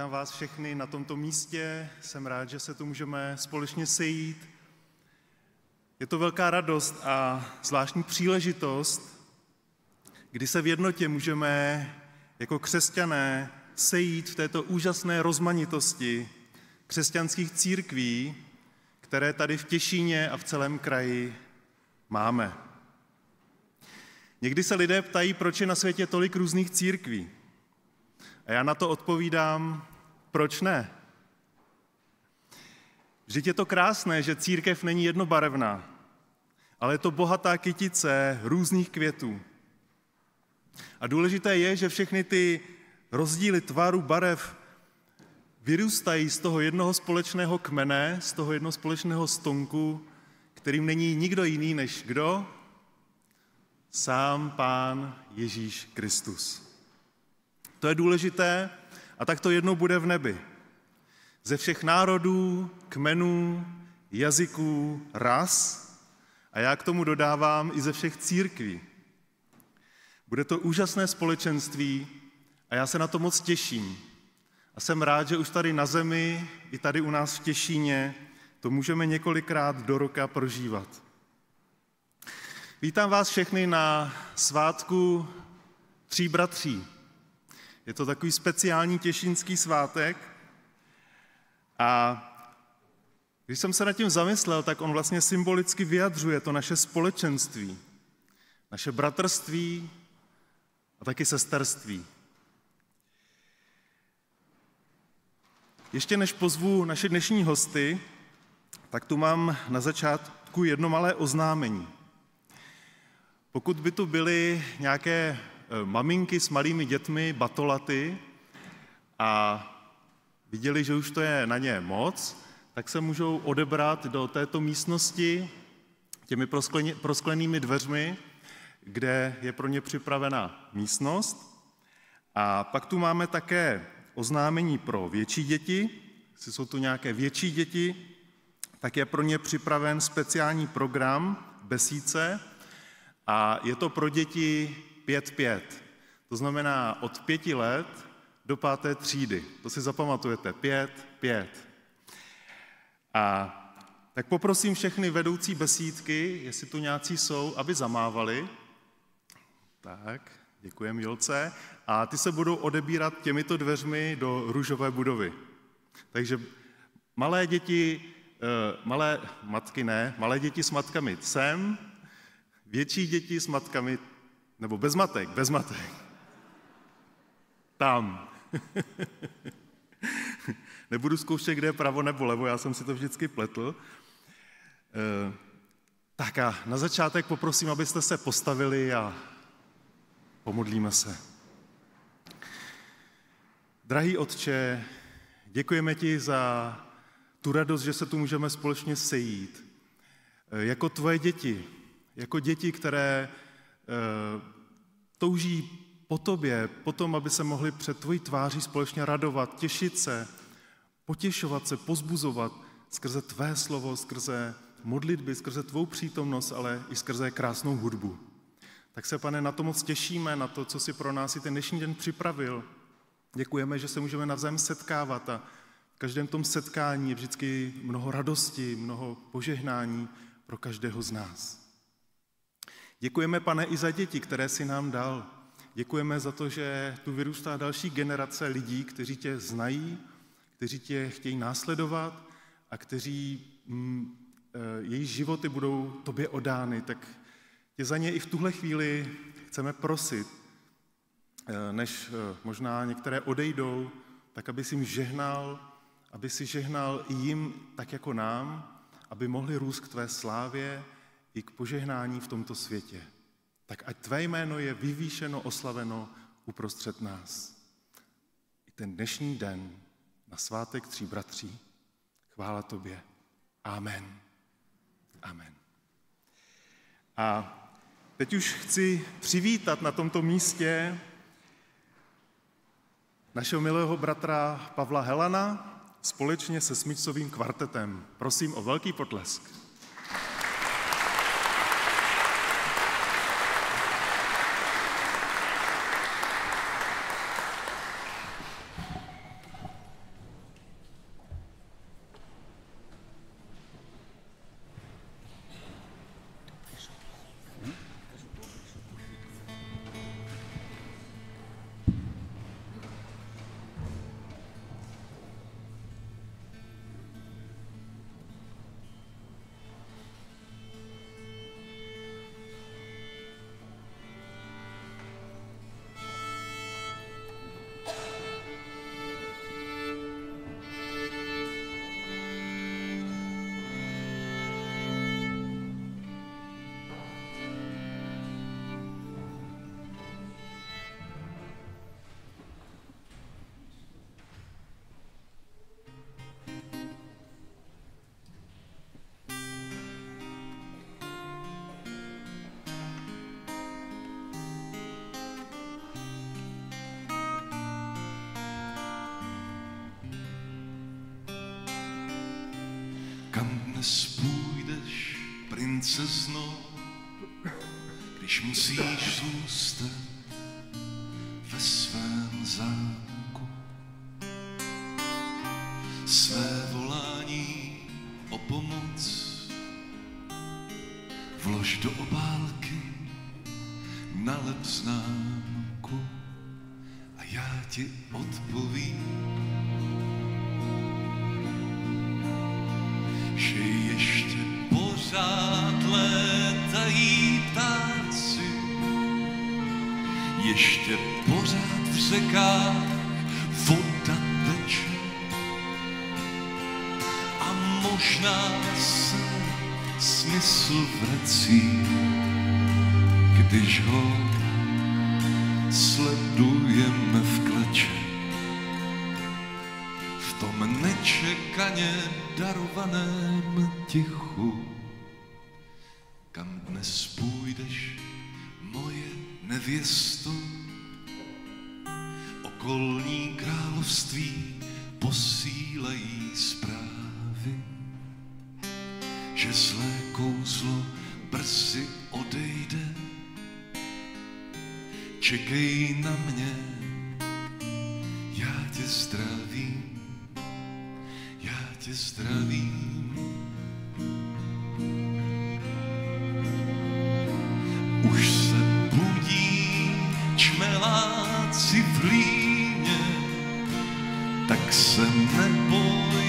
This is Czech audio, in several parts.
Vítám vás všechny na tomto místě, jsem rád, že se tu můžeme společně sejít. Je to velká radost a zvláštní příležitost, kdy se v jednotě můžeme jako křesťané sejít v této úžasné rozmanitosti křesťanských církví, které tady v Těšíně a v celém kraji máme. Někdy se lidé ptají, proč je na světě tolik různých církví. A já na to odpovídám, proč ne? Vždyť je to krásné, že církev není jednobarevná, ale je to bohatá kytice různých květů. A důležité je, že všechny ty rozdíly tvaru, barev vyrůstají z toho jednoho společného kmene, z toho jednoho společného stonku, kterým není nikdo jiný než kdo? Sám Pán Ježíš Kristus. To je důležité a tak to jednou bude v nebi. Ze všech národů, kmenů, jazyků, ras a já k tomu dodávám i ze všech církví. Bude to úžasné společenství a já se na to moc těším. A jsem rád, že už tady na zemi, i tady u nás v Těšíně, to můžeme několikrát do roka prožívat. Vítám vás všechny na svátku Tří bratří. Je to takový speciální těšínský svátek a když jsem se nad tím zamyslel, tak on vlastně symbolicky vyjadřuje to naše společenství, naše bratrství a taky sesterství. Ještě než pozvu naše dnešní hosty, tak tu mám na začátku jedno malé oznámení. Pokud by tu byly nějaké maminky s malými dětmi, batolaty, a viděli, že už to je na ně moc, tak se můžou odebrat do této místnosti těmi prosklenými dveřmi, kde je pro ně připravena místnost. A pak tu máme také oznámení pro větší děti. Jestli jsou tu nějaké větší děti, tak je pro ně připraven speciální program Besídce a je to pro děti 5-5. To znamená od 5 let do 5. třídy. To si zapamatujete. 5-5. A tak poprosím všechny vedoucí besídky, jestli tu nějací jsou, aby zamávali. Tak, děkujeme Jolce. A ty se budou odebírat těmito dveřmi do růžové budovy. Takže malé děti, malé děti s matkami sem, větší děti s matkami, nebo bez matek. Tam. Nebudu zkoušet, kde je pravo nebo levo, já jsem si to vždycky pletl. Tak a na začátek poprosím, abyste se postavili a pomodlíme se. Drahý Otče, děkujeme ti za tu radost, že se tu můžeme společně sejít. Jako tvoje děti, jako děti, které touží po tobě, po tom, aby se mohli před tvojí tváří společně radovat, těšit se, potěšovat se, pozbuzovat skrze tvé slovo, skrze modlitby, skrze tvou přítomnost, ale i skrze krásnou hudbu. Tak se, Pane, na to moc těšíme, na to, co jsi pro nás i ten dnešní den připravil. Děkujeme, že se můžeme navzájem setkávat a v každém tom setkání je vždycky mnoho radosti, mnoho požehnání pro každého z nás. Děkujeme, Pane, i za děti, které jsi nám dal. Děkujeme za to, že tu vyrůstá další generace lidí, kteří tě znají, kteří tě chtějí následovat a kteří jejich životy budou tobě odány. Tak tě za ně i v tuhle chvíli chceme prosit, než možná některé odejdou, tak aby jsi jim žehnal, aby si žehnal i jim tak jako nám, aby mohli růst k tvé slávě i k požehnání v tomto světě. Tak ať tvé jméno je vyvýšeno, oslaveno uprostřed nás. I ten dnešní den na svátek Tří bratří. Chvála tobě. Amen. Amen. A teď už chci přivítat na tomto místě našeho milého bratra Pavla Helana společně se smyčcovým kvartetem. Prosím o velký potlesk. Kam dnes půjdeš, princezno, když musíš zůstat ve svém zámku? Své volání o pomoc vlož do obálky, nalep známku a já ti odpovím, že ještě pořád létají ptáci, ještě pořád v řekách voda teče a možná se smysl vrací, když ho sledujeme v kleče. V tom nečekaně darovaném tichu. Kam dnes půjdeš, moje nevěsto? Okolní království posílají zprávy, že zlé kouzlo brzy odejde. Čekej na mě, já tě zdravím, já tě zdravím. Už se budí čmeláci v hlíně, tak se neboj,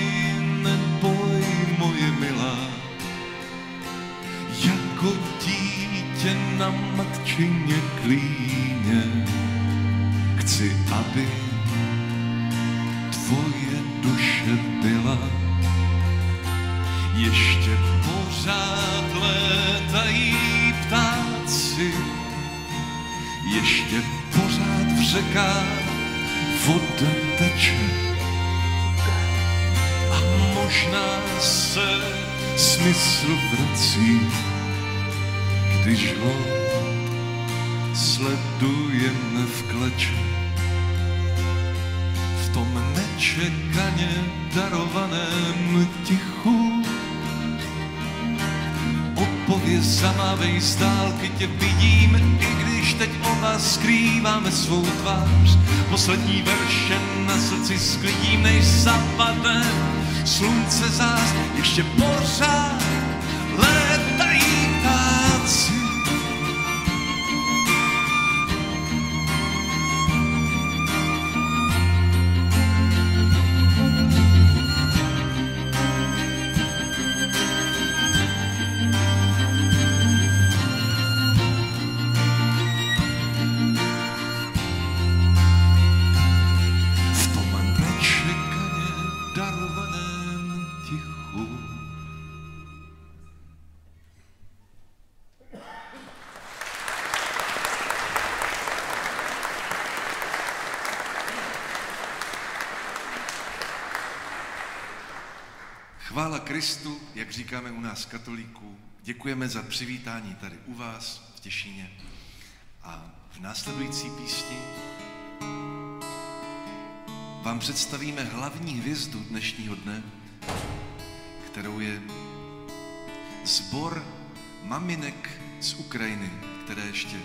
neboj, moje milá. Jako dítě na matčině klíně chci, aby tvoje duše byla. Ještě pořád létají ptáci, ještě pořád v řekách voda teče a možná se smysl vrací, když ho sledujeme v kleče. V tom nečekaně darovaném tichu. Odpověz zamávej z dálky, tě vidím, i když teď oba skrýváme svou tvář. Poslední verše na srdci sklidím, než zapadne slunce zás. Ještě pořád létají ptáci. Chvála Kristu, jak říkáme u nás katolíků, děkujeme za přivítání tady u vás v Těšíně. A v následující písni vám představíme hlavní hvězdu dnešního dne, kterou je sbor maminek z Ukrajiny, které ještě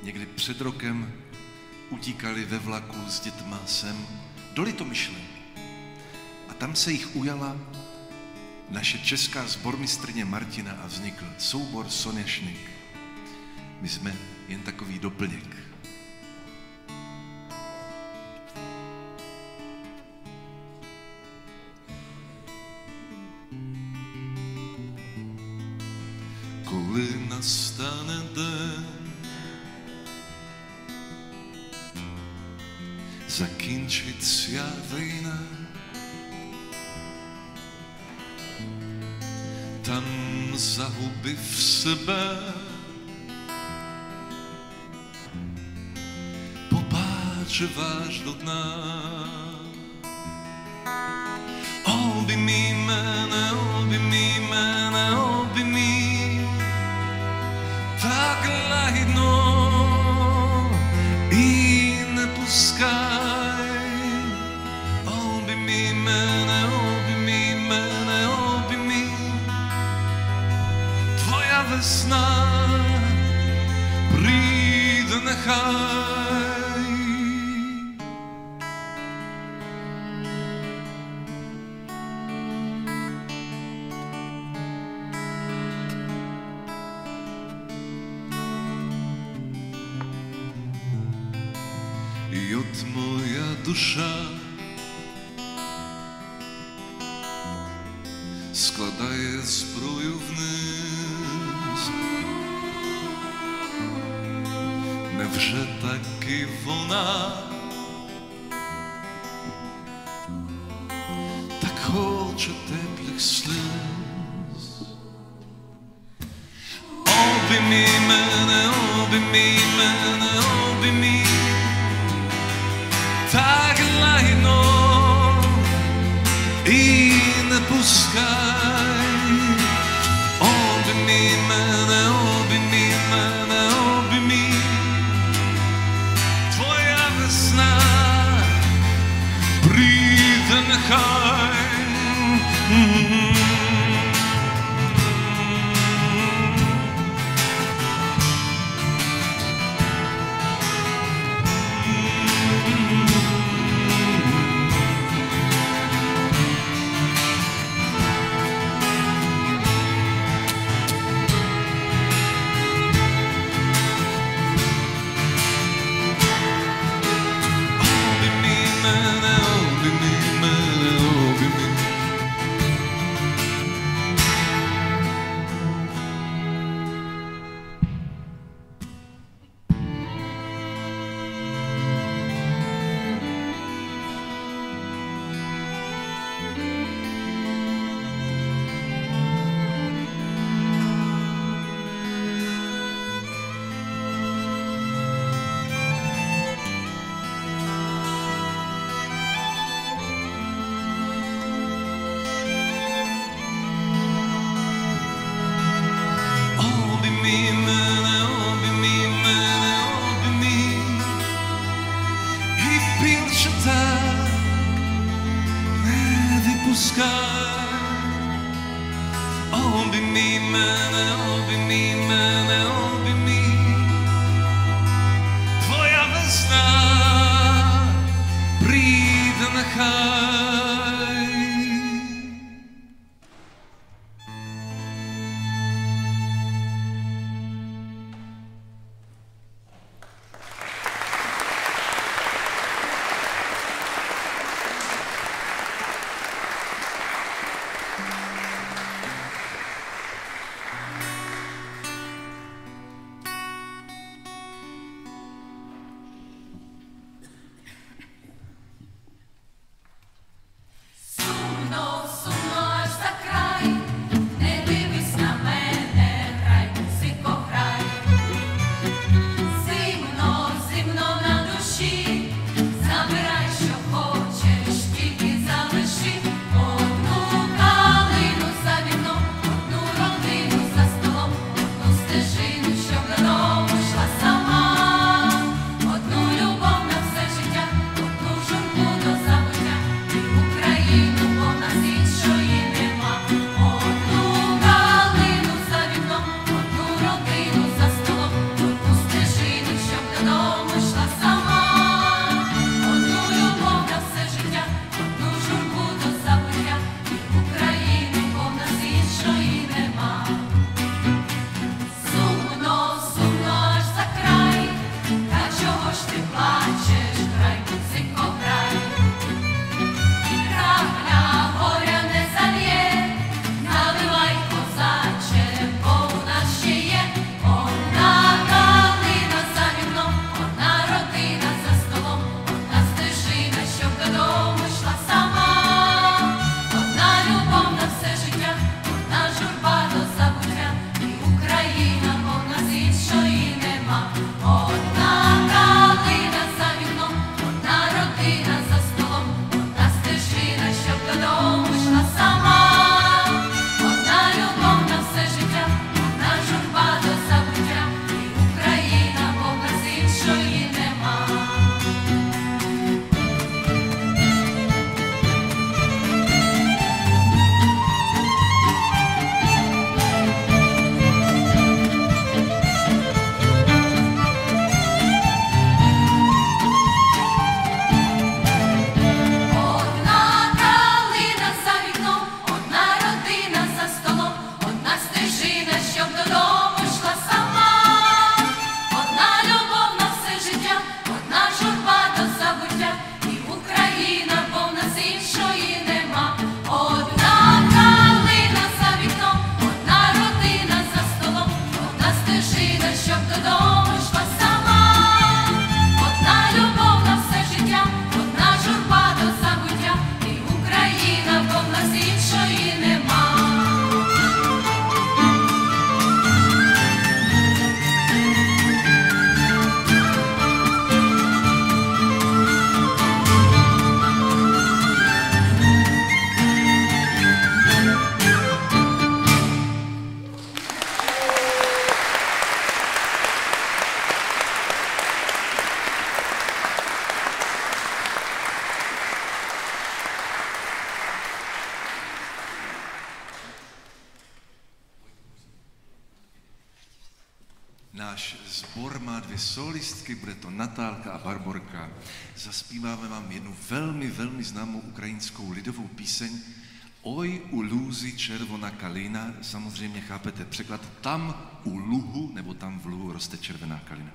někdy před rokem utíkali ve vlaku s dětma sem do Litomyšle. A tam se jich ujala naše česká sbormistrně Martina a vznikl soubor Soněšnik. My jsme jen takový doplněk. Koли nastane den, zakončit svá vejna, tam zahubiv sebe, popáčeváš do dna. Objmi mene, objmi mene, objmi, tak lahidno i nepuskaj. Objmi mene, objmi mene, objmi, moja duša skладає зброю вниз. Невже таки вона так хоче теплих сліз? Обійми мене, обійми мене, обійми, так лагідно і не пускай. Обійми мене, обійми мене, обійми, твоя весна прийде нехай. Обійми мене, обійми мене, обійми, твоя весна прийде нехай. Náš sbor má 2 solistky, bude to Natálka a Barborka. Zaspíváme vám jednu velmi, velmi známou ukrajinskou lidovou píseň Oj u lůzy červona kalina, samozřejmě chápete překlad, tam u luhu, nebo tam v luhu roste červená kalina.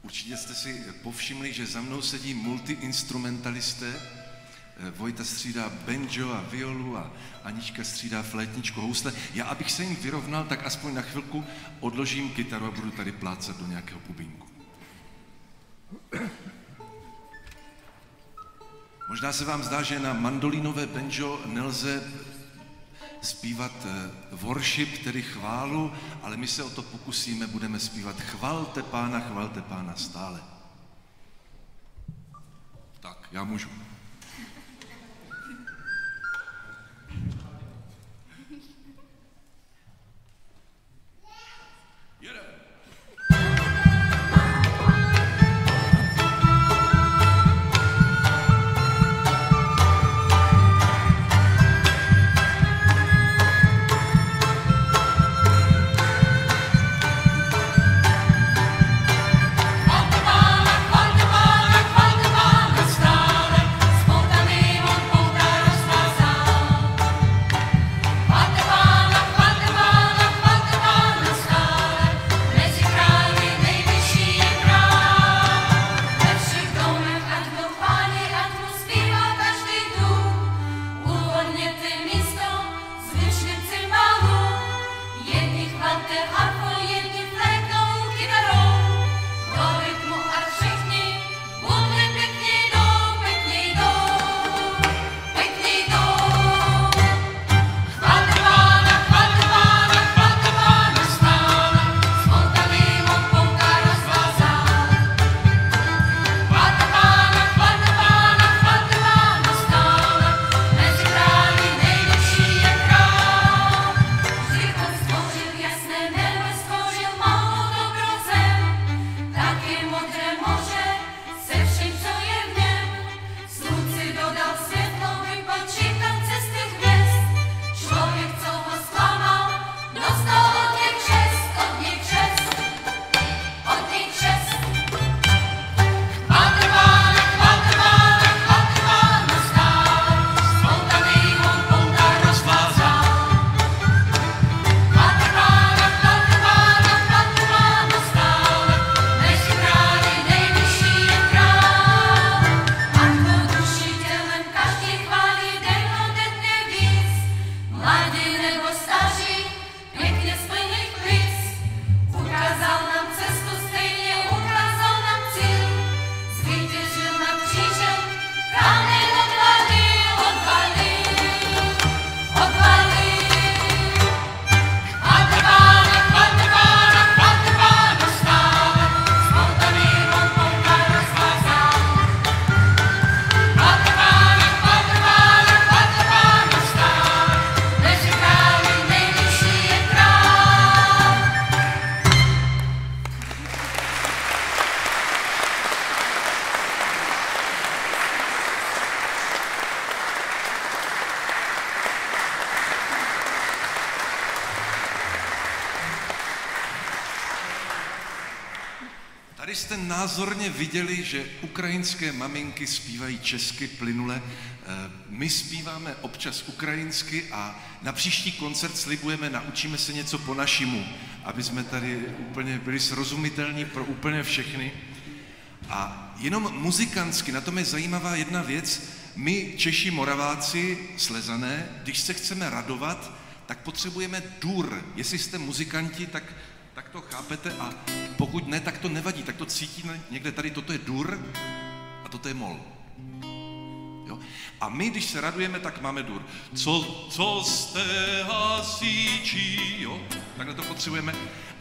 Určitě jste si povšimli, že za mnou sedí multiinstrumentalisté. Vojta střídá banjo a violu a Anička střídá flétničku, housle. Já, abych se jim vyrovnal, tak aspoň na chvilku odložím kytaru a budu tady plácat do nějakého bubínku. Možná se vám zdá, že na mandolínové banjo nelze zpívat worship, tedy chválu, ale my se o to pokusíme, budeme zpívat chvalte Pána stále. Tak, já můžu. Chvalte Pána stále, jste názorně viděli, že ukrajinské maminky zpívají česky plynule, my zpíváme občas ukrajinsky a na příští koncert slibujeme, naučíme se něco po našimu, aby jsme tady úplně byli srozumitelní pro úplně všechny. A jenom muzikantsky, na tom je zajímavá jedna věc, my Češi, Moraváci, Slezané, když se chceme radovat, tak potřebujeme dur. Jestli jste muzikanti, tak to chápete a pokud ne, tak to nevadí, tak to cítíme někde tady, toto je dur a toto je mol. Jo? A my, když se radujeme, tak máme dur. Co jste hasiči, jo? Takhle to potřebujeme.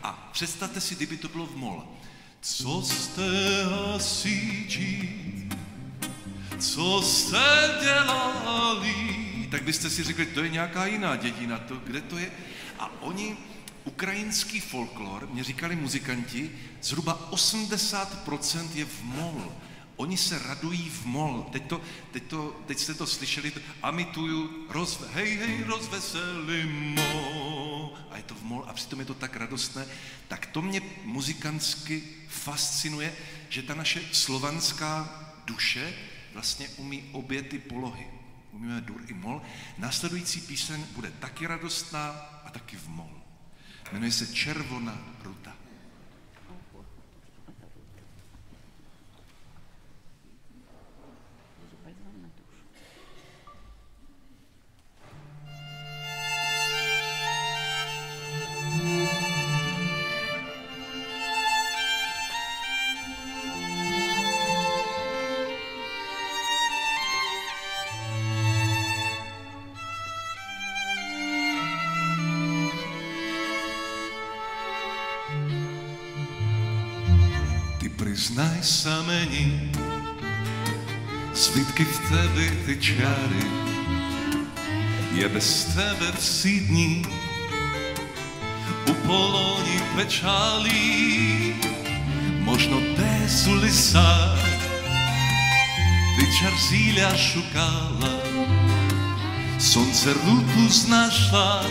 A představte si, kdyby to bylo v mol. Co jste hasiči, co jste dělali, tak byste si řekli, to je nějaká jiná dědina, to, kde to je? A oni, ukrajinský folklor, mě říkali muzikanti, zhruba 80% je v mol. Oni se radují v mol. Teď jste to slyšeli, amituju, hej, rozveselimo. A je to v mol a přitom je to tak radostné. Tak to mě muzikantsky fascinuje, že ta naše slovanská duše vlastně umí obě ty polohy. Umíme dur i mol. Následující píseň bude taky radostná a taky v mol. Jmenuje se Červona ruta. Priznaj sa meni, zvitky v tebe ty čary, je bez tebe vsi dní, u poloni pečalí, možno bez lisa, ty čar zíľa šukala, slunce rutu znašla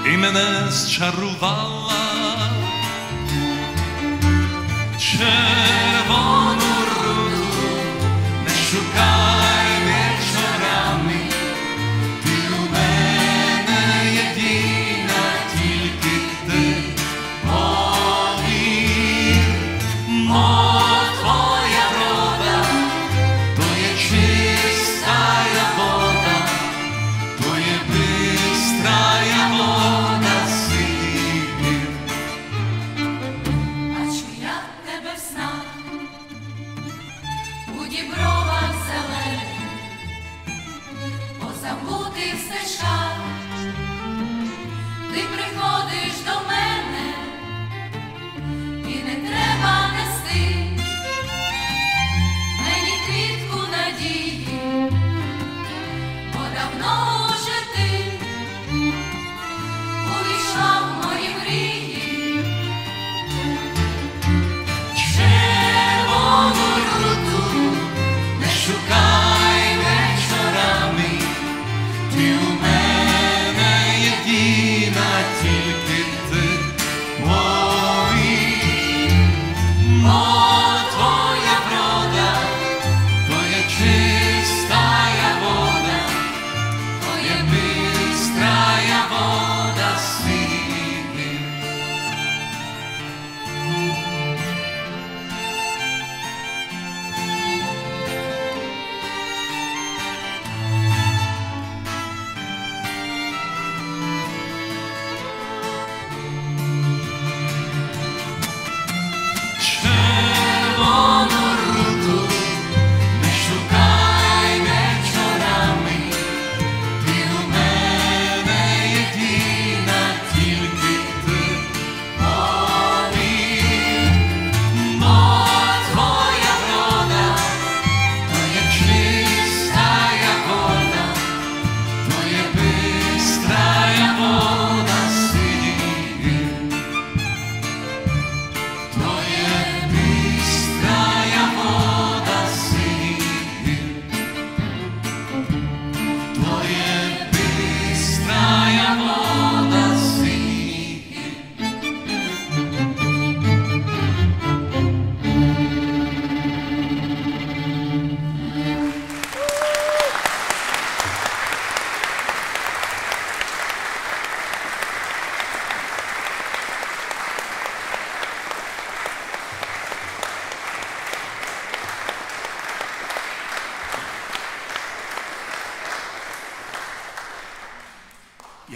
i mene zčarovala. Červonu rutu nešukaj večorami, ty u mene jedina, tільки ти, повір, твоя врода, то є чистая вода, то є бистрая вода Сибір. Дібровах зелених, по забутих стежках, ти приходиш до мене, і не треба нести мені квітку надії, бо давно вже ти увійшла в мої мрії. Червону руту шукай вечорами, ти у мене єдина, тільки ти.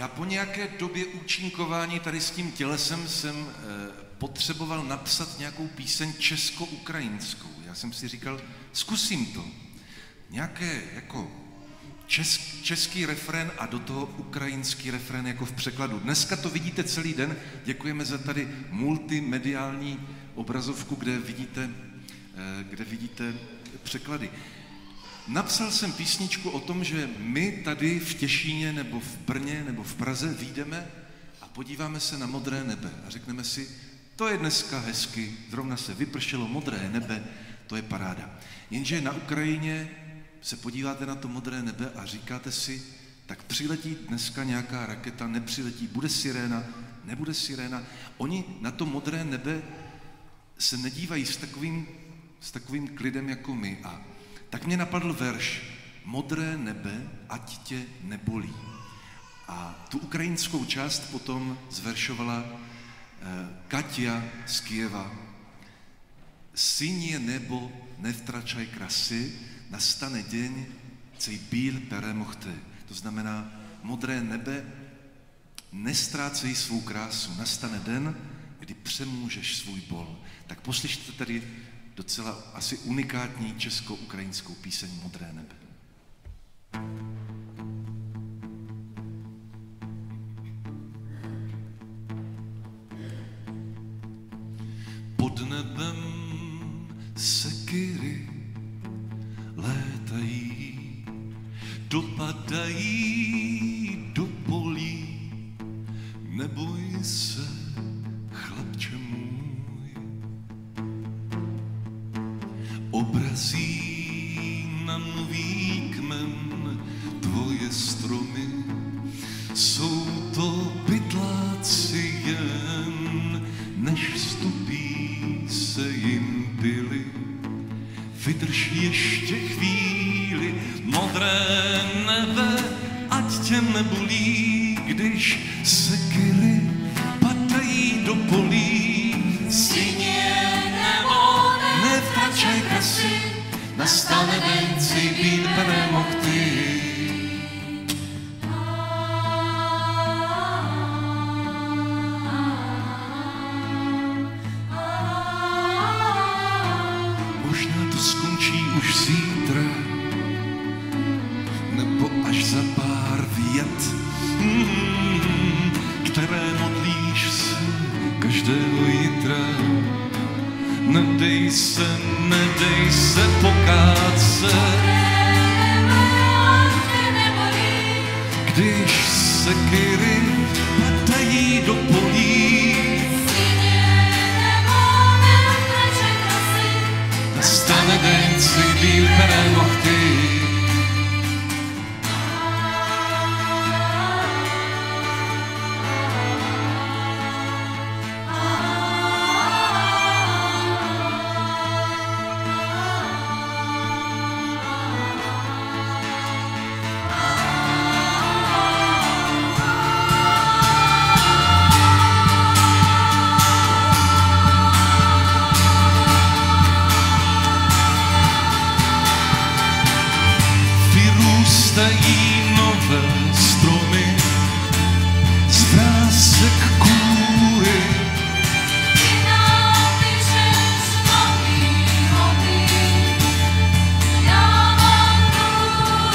já po nějaké době účinkování tady s tím tělesem jsem potřeboval napsat nějakou píseň česko-ukrajinskou. Já jsem si říkal, zkusím to. Nějaké jako český refrén a do toho ukrajinský refrén jako v překladu. Dneska to vidíte celý den, děkujeme za tady multimediální obrazovku, kde vidíte překlady. Napsal jsem písničku o tom, že my tady v Těšíně nebo v Brně nebo v Praze vyjdeme a podíváme se na modré nebe a řekneme si, to je dneska hezky, zrovna se vypršelo modré nebe, to je paráda. Jenže na Ukrajině se podíváte na to modré nebe a říkáte si, tak přiletí dneska nějaká raketa, nepřiletí, bude siréna, nebude siréna. Oni na to modré nebe se nedívají s takovým klidem jako my. A tak mě napadl verš Modré nebe, ať tě nebolí. A tu ukrajinskou část potom zveršovala Katia z Kyjeva. Sinie nebo nevtračaj krasy, nastane deň, cej bíl peremohte. To znamená, modré nebe, nestrácej svou krásu. Nastane den, kdy přemůžeš svůj bol. Tak poslyšte tady docela asi unikátní česko-ukrajinskou píseň Modré nebe. Pod nebem sekyry létají, dopadají do polí. Neboj se, chlapče můj, obrazí na nový kmen tvoje stromy. Jsou to pytláci jen, než vstupí se jim pily. Vydrž ještě chvíli, modré nebe, ať tě nebolí, když sekyry padají do polí. Sině nebo nevtračaj krasy, nastane den, cej bíl peremohty. Možná to skončí už zítra, nebo až za pár vět, které modlíš se každého jitra. Nedej se pokácet, když sekyry padají do polí. Nastane den, cej bíl peremohty. Vyrůstají nové stromy z vrásek kůry. Ty napíšeš nový hody, já mám druhý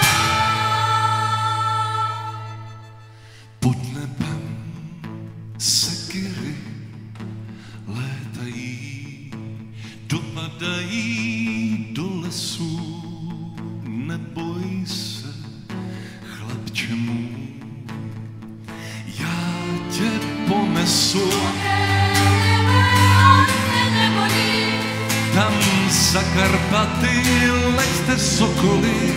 rád. Pod nebem sekyry létají, dopadají do lesů. Neboj se, chlapče můj, já tě ponesu. Tam za Karpaty leďte sokoly.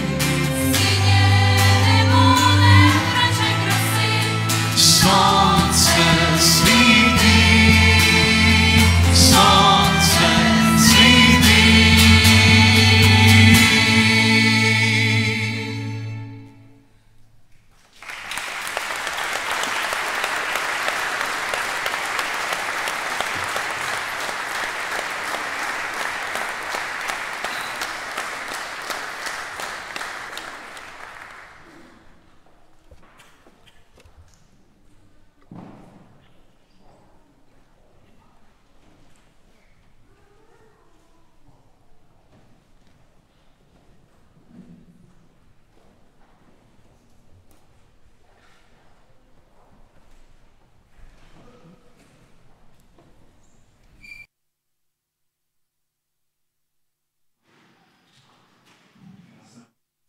Slunce svítí, slunce svítí.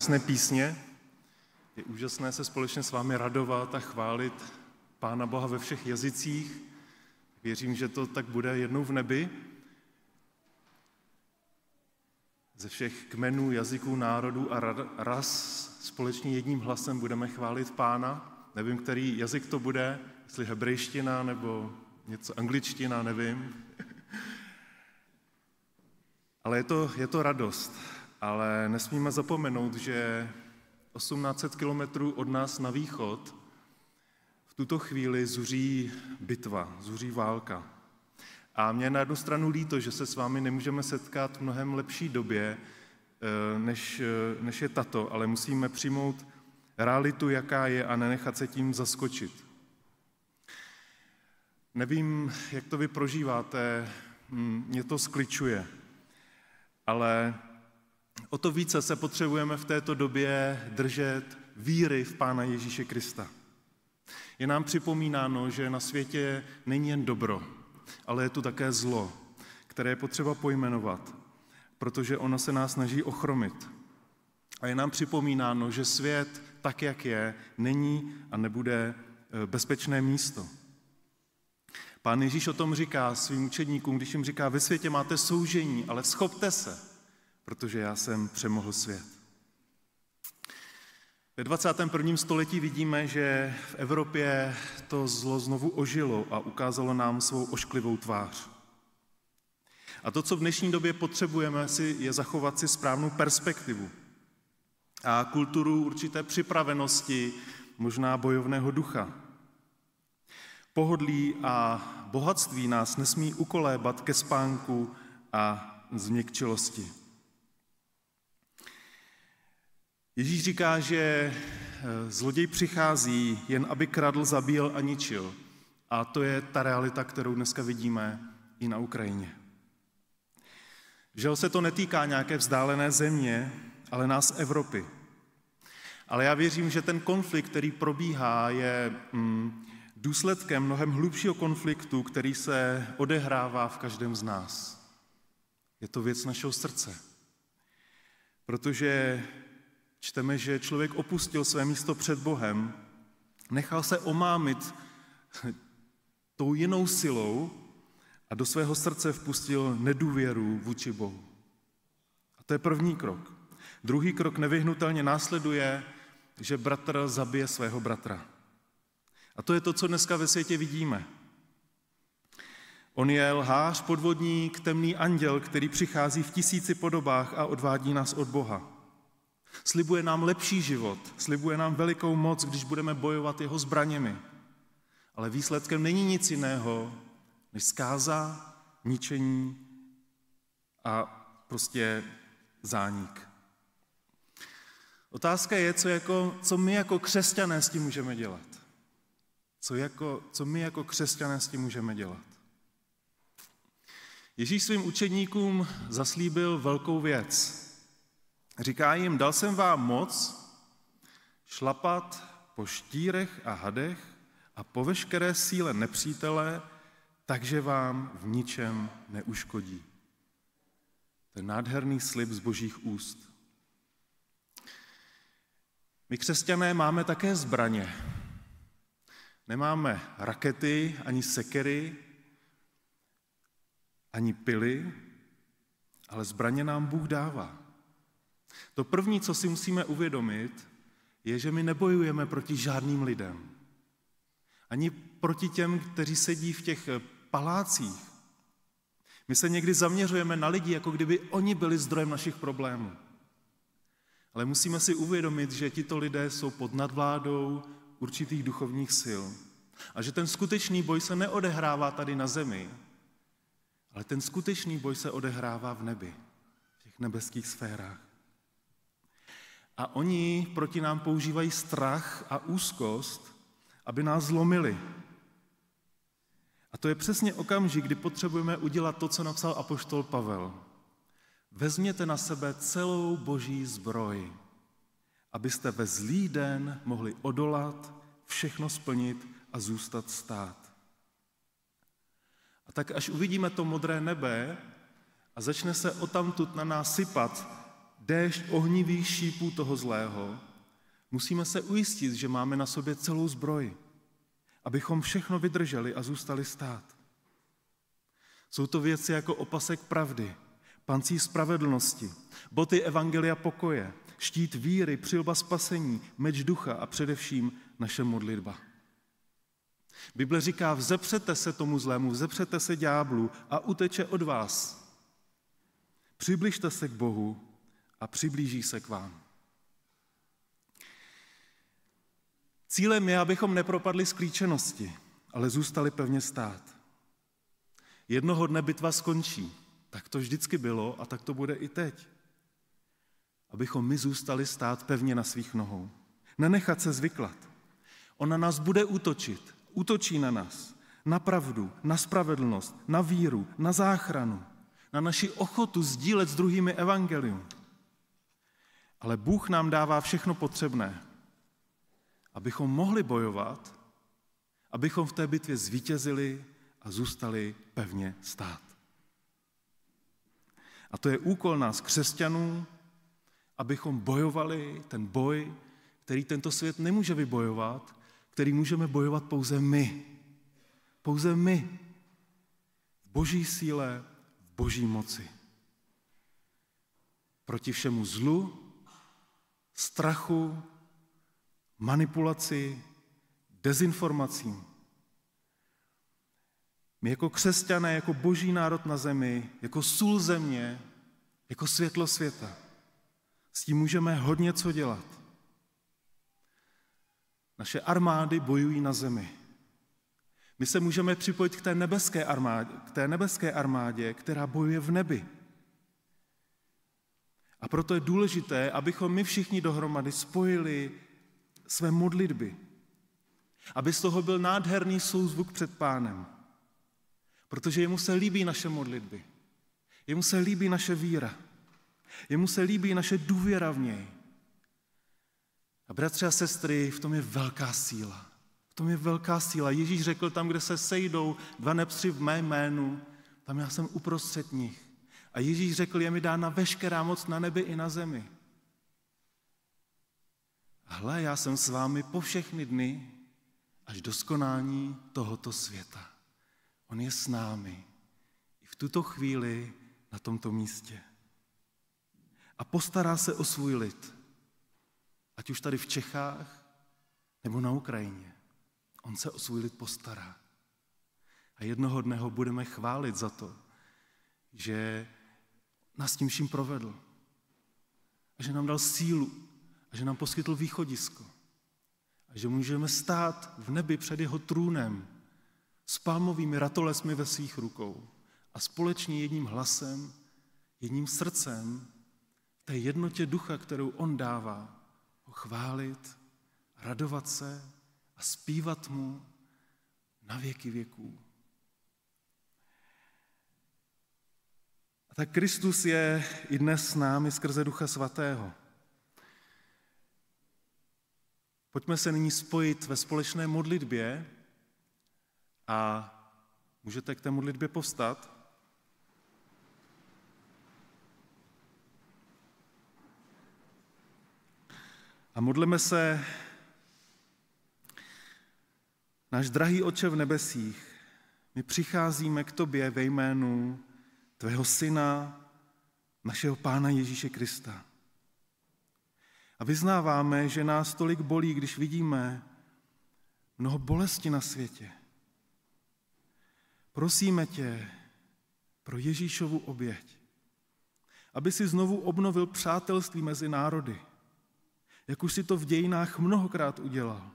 krásné písně. Je úžasné se společně s vámi radovat a chválit Pána Boha ve všech jazycích. Věřím, že to tak bude jednou v nebi. Ze všech kmenů, jazyků, národů a ras společně jedním hlasem budeme chválit Pána. Nevím, který jazyk to bude, jestli hebrejština nebo něco angličtina, nevím. Ale je to radost. Ale nesmíme zapomenout, že 1800 kilometrů od nás na východ v tuto chvíli zuří bitva, zuří válka. A mě na jednu stranu líto, že se s vámi nemůžeme setkat v mnohem lepší době, než je tato, ale musíme přijmout realitu, jaká je, a nenechat se tím zaskočit. Nevím, jak to vy prožíváte, mě to skličuje, ale o to více se potřebujeme v této době držet víry v Pána Ježíše Krista. Je nám připomínáno, že na světě není jen dobro, ale je tu také zlo, které je potřeba pojmenovat, protože ono se nás snaží ochromit. A je nám připomínáno, že svět, tak jak je, není a nebude bezpečné místo. Pán Ježíš o tom říká svým učedníkům, když jim říká, ve světě máte soužení, ale schopte se, protože já jsem přemohl svět. Ve 21. století vidíme, že v Evropě to zlo znovu ožilo a ukázalo nám svou ošklivou tvář. A to, co v dnešní době potřebujeme, je zachovat si správnou perspektivu a kulturu určité připravenosti, možná bojovného ducha. Pohodlí a bohatství nás nesmí ukolébat ke spánku a změkčilosti. Ježíš říká, že zloděj přichází jen, aby kradl, zabíjel a ničil. A to je ta realita, kterou dneska vidíme i na Ukrajině. Žel se to netýká nějaké vzdálené země, ale nás Evropy. Ale já věřím, že ten konflikt, který probíhá, je důsledkem mnohem hlubšího konfliktu, který se odehrává v každém z nás. Je to věc našeho srdce. Protože čteme, že člověk opustil své místo před Bohem, nechal se omámit tou jinou silou a do svého srdce vpustil nedůvěru vůči Bohu. A to je první krok. Druhý krok nevyhnutelně následuje, že bratr zabije svého bratra. A to je to, co dneska ve světě vidíme. On je lhář, podvodník, temný anděl, který přichází v 1000 podobách a odvádí nás od Boha. Slibuje nám lepší život, slibuje nám velikou moc, když budeme bojovat jeho zbraněmi. Ale výsledkem není nic jiného, než zkáza, ničení a prostě zánik. Otázka je, co my jako křesťané s tím můžeme dělat. Co my jako křesťané s tím můžeme dělat. Ježíš svým učedníkům zaslíbil velkou věc. Říká jim, dal jsem vám moc šlapat po štírech a hadech a po veškeré síle nepřítele, takže vám v ničem neuškodí. To je nádherný slib z Božích úst. My křesťané máme také zbraně. Nemáme rakety, ani sekery, ani pily, ale zbraně nám Bůh dává. To první, co si musíme uvědomit, je, že my nebojujeme proti žádným lidem. Ani proti těm, kteří sedí v těch palácích. My se někdy zaměřujeme na lidi, jako kdyby oni byli zdrojem našich problémů. Ale musíme si uvědomit, že tito lidé jsou pod nadvládou určitých duchovních sil. A že ten skutečný boj se neodehrává tady na zemi, ale ten skutečný boj se odehrává v nebi, v těch nebeských sférách. A oni proti nám používají strach a úzkost, aby nás zlomili. A to je přesně okamžik, kdy potřebujeme udělat to, co napsal apoštol Pavel. Vezměte na sebe celou Boží zbroj, abyste ve zlý den mohli odolat, všechno splnit a zůstat stát. A tak až uvidíme to modré nebe a začne se odtamtud na nás sypat déšť ohnivých šípů toho zlého, musíme se ujistit, že máme na sobě celou zbroj, abychom všechno vydrželi a zůstali stát. Jsou to věci jako opasek pravdy, pancíř spravedlnosti, boty evangelia pokoje, štít víry, přilba spasení, meč ducha a především naše modlitba. Bible říká, vzepřete se tomu zlému, vzepřete se ďáblu a uteče od vás. Přibližte se k Bohu a přiblíží se k vám. Cílem je, abychom nepropadli sklíčenosti, ale zůstali pevně stát. Jednoho dne bitva skončí, tak to vždycky bylo a tak to bude i teď. Abychom my zůstali stát pevně na svých nohou. Nenechat se zvyklat. On na nás bude útočit, útočí na nás, na pravdu, na spravedlnost, na víru, na záchranu, na naši ochotu sdílet s druhými evangelium. Ale Bůh nám dává všechno potřebné, abychom mohli bojovat, abychom v té bitvě zvítězili a zůstali pevně stát. A to je úkol nás, křesťanů, abychom bojovali ten boj, který tento svět nemůže vybojovat, který můžeme bojovat pouze my. Pouze my. V Boží síle, v Boží moci. Proti všemu zlu, strachu, manipulaci, dezinformacím. My jako křesťané, jako Boží národ na zemi, jako sůl země, jako světlo světa, s tím můžeme hodně co dělat. Naše armády bojují na zemi. My se můžeme připojit k té nebeské armádě, která bojuje v nebi. A proto je důležité, abychom my všichni dohromady spojili své modlitby. Aby z toho byl nádherný souzvuk před Pánem. Protože jemu se líbí naše modlitby. Jemu se líbí naše víra. Jemu se líbí naše důvěra v něj. A bratři a sestry, v tom je velká síla. V tom je velká síla. Ježíš řekl, tam, kde se sejdou dva nebo tři v mém jménu, tam já jsem uprostřed nich. A Ježíš řekl, je mi dána veškerá moc na nebi i na zemi. A hle, já jsem s vámi po všechny dny, až do skonání tohoto světa. On je s námi i v tuto chvíli na tomto místě. A postará se o svůj lid. Ať už tady v Čechách, nebo na Ukrajině. On se o svůj lid postará. A jednoho dne ho budeme chválit za to, že nás tím vším provedl. A že nám dal sílu. A že nám poskytl východisko. A že můžeme stát v nebi před jeho trůnem s palmovými ratolesmi ve svých rukou a společně jedním hlasem, jedním srdcem v té jednotě ducha, kterou on dává, ho chválit, radovat se a zpívat mu na věky věků. A tak Kristus je i dnes s námi skrze Ducha Svatého. Pojďme se nyní spojit ve společné modlitbě a můžete k té modlitbě povstat. A modleme se, náš drahý Otče v nebesích, my přicházíme k tobě ve jménu tvého Syna, našeho Pána Ježíše Krista. A vyznáváme, že nás tolik bolí, když vidíme mnoho bolesti na světě. Prosíme tě pro Ježíšovu oběť, aby si znovu obnovil přátelství mezi národy, jak už si to v dějinách mnohokrát udělal.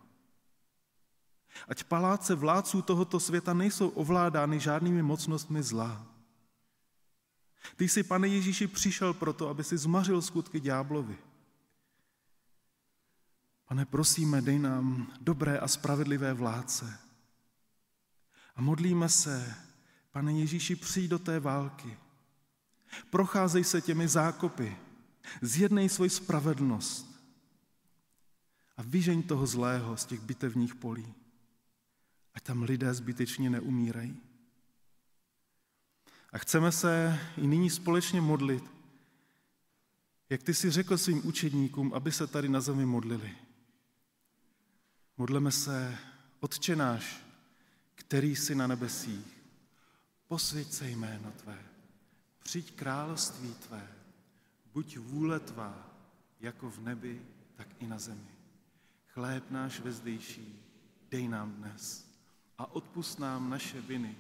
Ať paláce vládců tohoto světa nejsou ovládány žádnými mocnostmi zla. Ty jsi, Pane Ježíši, přišel proto, aby si zmařil skutky ďáblovi. Pane, prosíme, dej nám dobré a spravedlivé vládce. A modlíme se, Pane Ježíši, přijď do té války. Procházej se těmi zákopy, zjednej svoji spravedlnost a vyžeň toho zlého z těch bitevních polí. Ať tam lidé zbytečně neumírají. A chceme se i nyní společně modlit, jak ty jsi řekl svým učedníkům, aby se tady na zemi modlili. Modleme se, Otče náš, který jsi na nebesích, posvěť se jméno tvé, přijď království tvé, buď vůle tvá, jako v nebi, tak i na zemi. Chléb náš vezdejší, dej nám dnes a odpusť nám naše viny,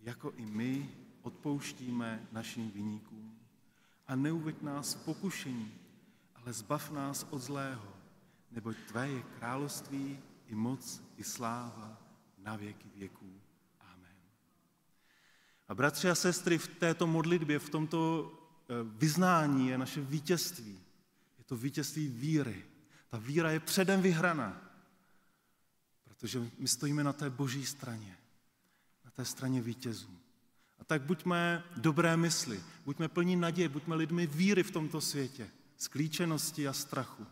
jako i my odpouštíme našim viníkům. A neuveď nás v pokušení, ale zbav nás od zlého, neboť tvé je království i moc i sláva na věky věků. Amen. A bratři a sestry, v této modlitbě, v tomto vyznání je naše vítězství. Je to vítězství víry. Ta víra je předem vyhraná, protože my stojíme na té boží straně, na té straně vítězů. A tak buďme dobré mysli, buďme plní naděje, buďme lidmi víry v tomto světě, sklíčenosti a strachu.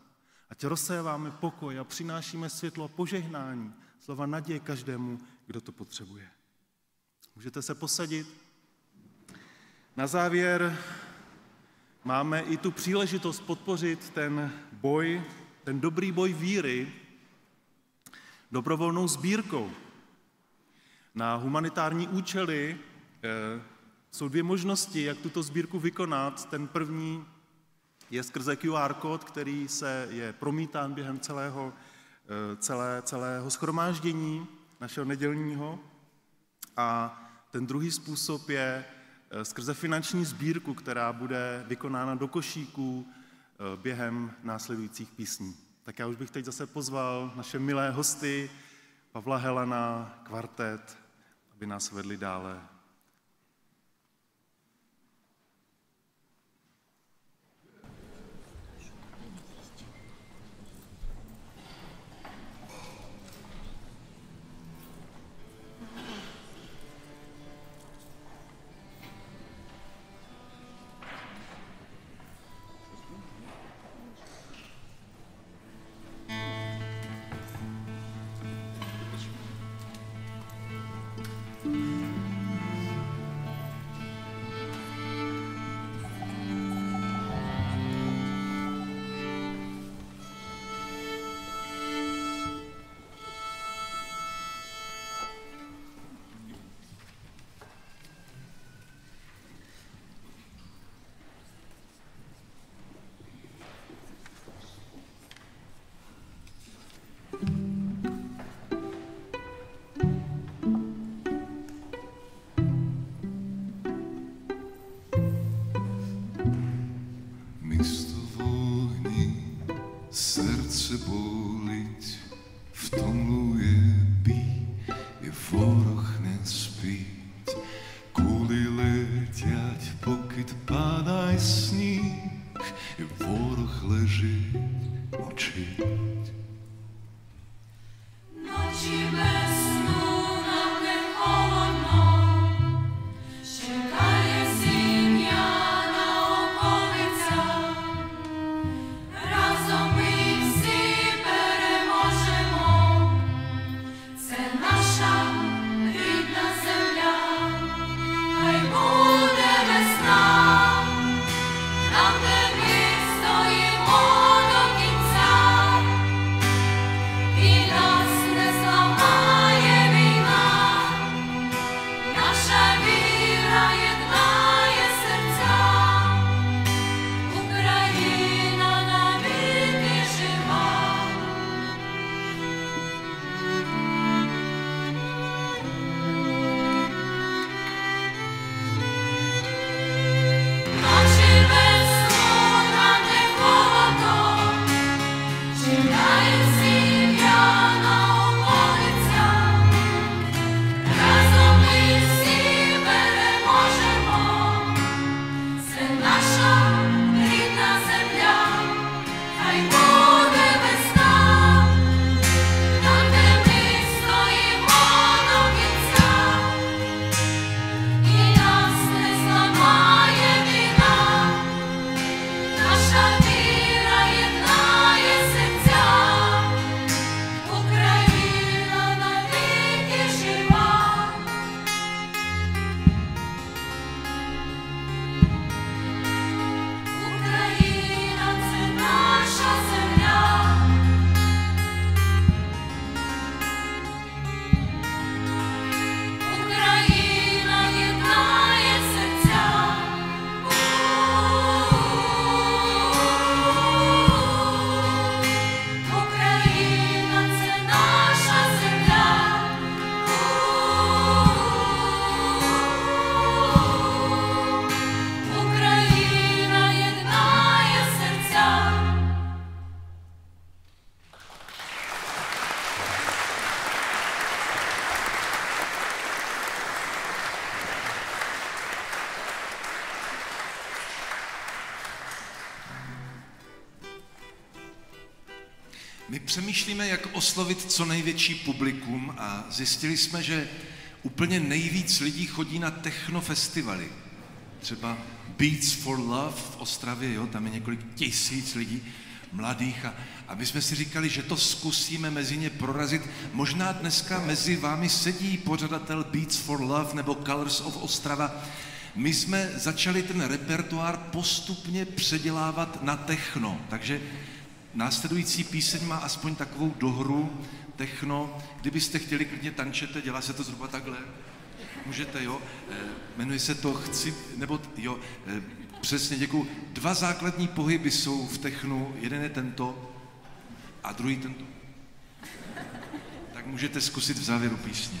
Ať rozséváme pokoj a přinášíme světlo a požehnání, slova naděje každému, kdo to potřebuje. Můžete se posadit. Na závěr máme i tu příležitost podpořit ten boj, ten dobrý boj víry dobrovolnou sbírkou. Na humanitární účely jsou dvě možnosti, jak tuto sbírku vykonat. Ten první je skrze QR kód, který je promítán během celého shromáždění našeho nedělního. A ten druhý způsob je skrze finanční sbírku, která bude vykonána do košíků během následujících písní. Tak já už bych teď zase pozval naše milé hosty, Pavla Helana, kvartet, aby nás vedli dále. Tam, kde my stojíme do konce. My přemýšlíme, jak oslovit co největší publikum a zjistili jsme, že úplně nejvíc lidí chodí na technofestivaly. Třeba Beats for Love v Ostravě, jo, tam je několik tisíc lidí mladých a my jsme si říkali, že to zkusíme mezi ně prorazit. Možná dneska mezi vámi sedí pořadatel Beats for Love nebo Colors of Ostrava. My jsme začali ten repertoár postupně předělávat na techno, takže následující píseň má aspoň takovou dohru techno. Kdybyste chtěli, klidně tančete, dělá se to zhruba takhle. Můžete, jo? Jmenuje se to přesně, děkuju. 2 základní pohyby jsou v technu, jeden je tento a druhý tento. Tak můžete zkusit v závěru písně.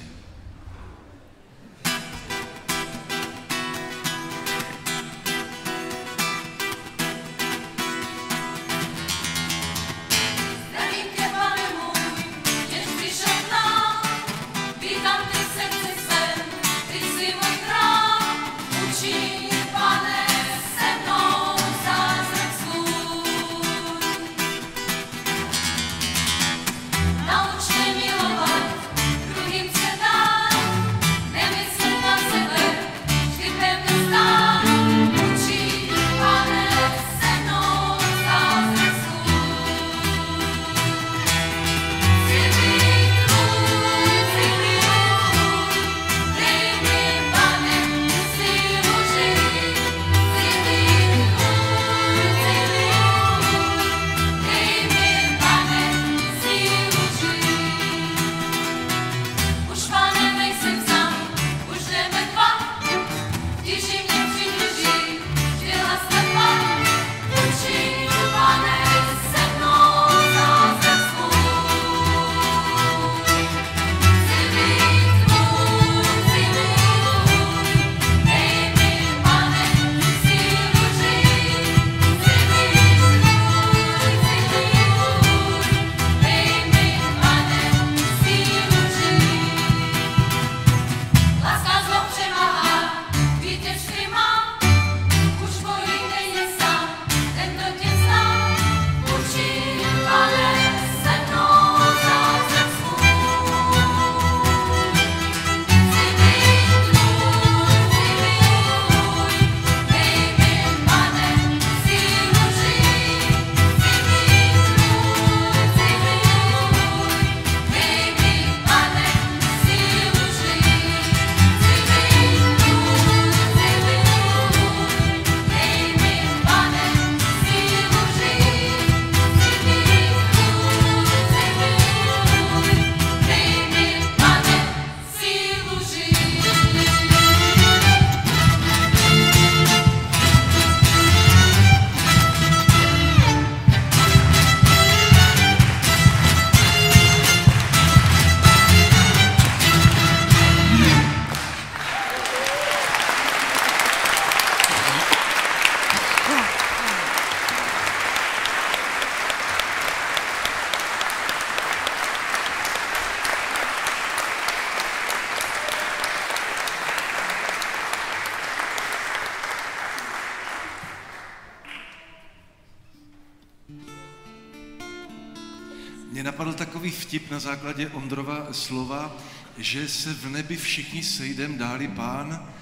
Mě napadl takový vtip na základě Ondrova slova, že se v nebi všichni sejdem, dá-li Pán,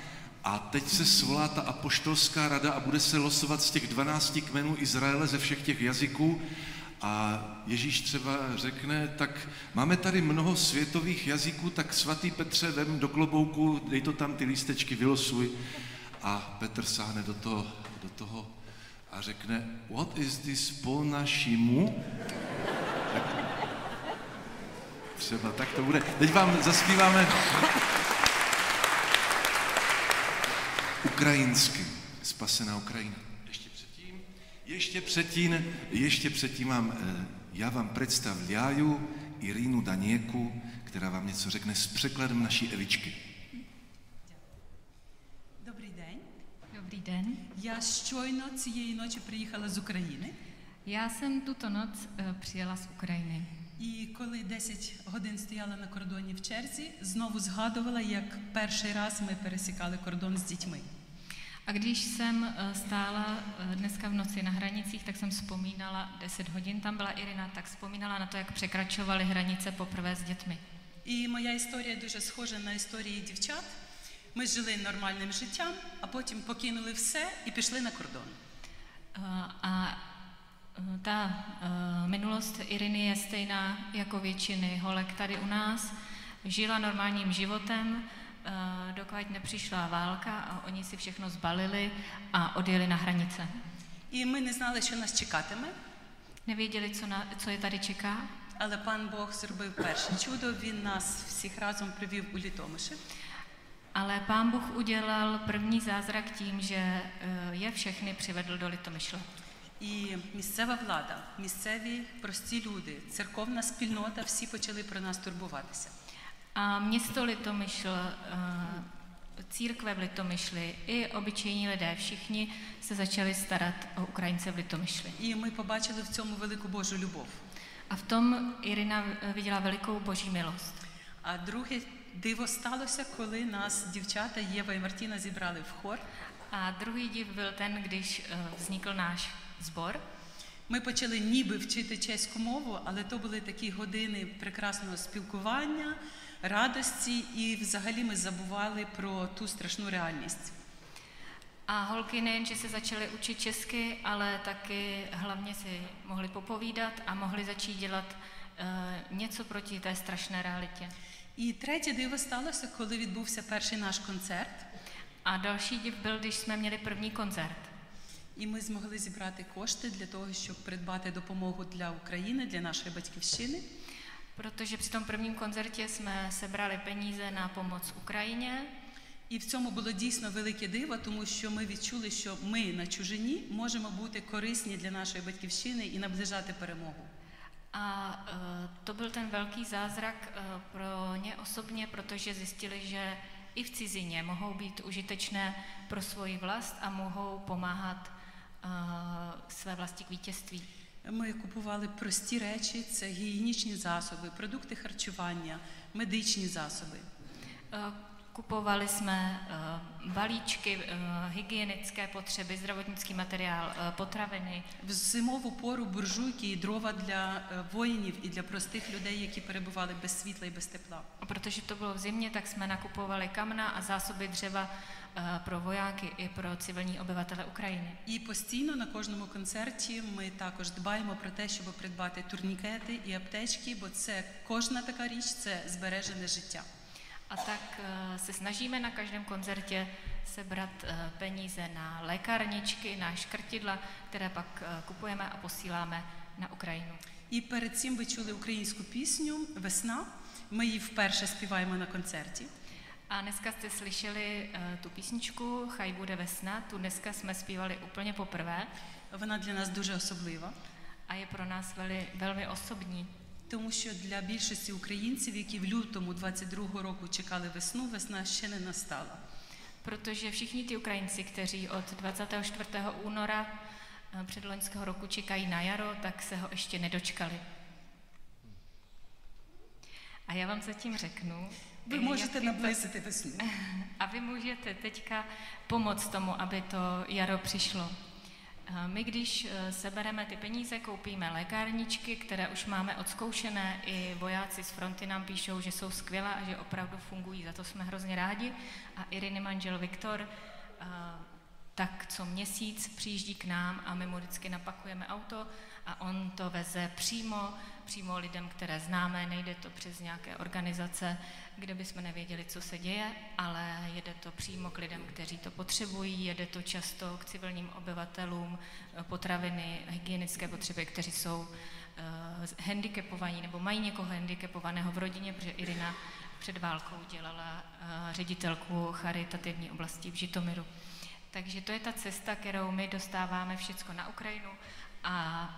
a teď se svolá ta apoštolská rada a bude se losovat z těch 12 kmenů Izraele ze všech těch jazyků. A Ježíš třeba řekne, tak máme tady mnoho světových jazyků, tak svatý Petře, vem do klobouku, dej to tam ty lístečky, vylosuj. A Petr sáhne do toho a řekne, what is this po našimu? Třeba tak to bude. Teď vám zaspíváme ukrajinsky, Spasená Ukrajina. Ještě předtím já vám představляю Irinu Danieku, která vám něco řekne s překladem naší Evičky. Добрий день. Dobrý den. Я щойно цієї ночі приїхала з України. Já jsem tuto noc přijela z Ukrajiny. І коли 10 годин стояла на кордоні в черзі, знову згадувала, як перший раз ми пересікали кордон з дітьми. A když jsem stála dneska v noci na hranicích, tak jsem vzpomínala, 10 hodin tam byla Ірина, tak vzpomínala na to, jak překračovali hranice poprvé s dětmi. І моя історія дуже схожа на історії дівчат. Ми жили нормальним життям, а потім покинули все і пішли на кордон. A ta minulost Iriny je stejná jako většiny holek tady u nás. Žila normálním životem, dokud nepřišla válka a oni si všechno zbalili a odjeli na hranice. І ми не знали, що нас чекатиме, Nevěděli, co je tady čeká, але пан Бог зробив перше чудо. Він нас всіх разом привів у Літомиші. ale Pán Bůh udělal první zázrak tím, že je všechny přivedl do Litomyšle. І місцева влада, місцеві прості люди, церковна спільнота, всі почали про нас турбуватися. A město Litomyšl, církve v Litomyšli i obyčejní lidé, všichni se začali starat o Ukrajince v Litomyšli. І ми побачили в цьому велику Божу любов. A v tom Irina viděla velikou boží milost. А друге диво сталося, коли нас дівчата Єва і Мартіна зібрали в хор. A druhý div byl ten, když vznikl náš sbor. Ми почали ніби вчити чеську мову, але то були такі години прекрасного спілкування, радості, і взагалі ми забували про ту страшну реальність. A holky nejen, že se začaly učit česky, ale taky hlavně si mohly popovídat a mohly začít dělat něco proti té strašné realitě. І третє диво сталося, коли відбувся перший наш концерт. A další div byl, když jsme měli první koncert. І ми змогли зібрати кошти для того, щоб придбати допомогу для України, для нашої батьківщини. Protože při tom prvním koncertě jsme sebrali peníze na pomoc Ukrajině. І в цьому було дійсно велике диво, тому що ми відчули, що ми на чужині можемо бути корисні для нашої батьківщини і наближати перемогу. A to byl ten velký zázrak pro ně osobně, protože zjistili, že i v cizině mohou být užitečné pro svoji vlast a mohou pomáhat své vlasti k vítězství. Ми купували прості речі, це гігієнічні засоби, продукти харчування, медичні засоби. Kupovali jsme balíčky, hygienické potřeby, zdravotnický materiál, potraviny. В зимову пору буржуйки і дрова для воїнів і для простих людей, які перебували без світла і без тепла. Protože to bylo v zimě, tak jsme nakupovali kamna a zásoby dřeva pro vojáky i pro civilní obyvatele Ukrajiny. І постійно на кожному концерті ми також дбаємо про те, щоб придбати турнікети і аптечки, бо це кожна така річ – це збережене життя. A tak se snažíme na každém koncertě sebrat peníze na lékárničky, na škrtidla, které pak kupujeme a posíláme na Ukrajinu. І перед цим ви чули українську пісню «Весна». Ми її вперше співаємо на концерті. A dneska jste slyšeli tu písničku Chaj bude vesna, tu dneska jsme zpívali úplně poprvé. Вона для нас дуже особлива. A je pro nás velmi osobní. Тому що для більшості українців, які в лютому 22-го року чекали весну, весна ще не настала. Protože všichni ty Ukrajinci, kteří od 24. února předloňského roku čekají na jaro, tak se ho ještě nedočkali. A já vám zatím řeknu, Ви можете наблизити весну. a vy můžete teďka pomoct tomu, aby to jaro přišlo. My, když sebereme ty peníze, koupíme lékárničky, které už máme odzkoušené, i vojáci z fronty nám píšou, že jsou skvělé a že opravdu fungují, za to jsme hrozně rádi. A Iriny manžel Viktor tak co měsíc přijíždí k nám a my mu vždycky napakujeme auto a on to veze přímo lidem, které známe, nejde to přes nějaké organizace, kde bychom nevěděli, co se děje, ale jede to přímo k lidem, kteří to potřebují, jede to často k civilním obyvatelům, potraviny, hygienické potřeby, kteří jsou handicapovaní nebo mají někoho handicapovaného v rodině, protože Irina před válkou dělala ředitelku charitativní oblasti v Žitomiru. Takže to je ta cesta, kterou my dostáváme všecko na Ukrajinu a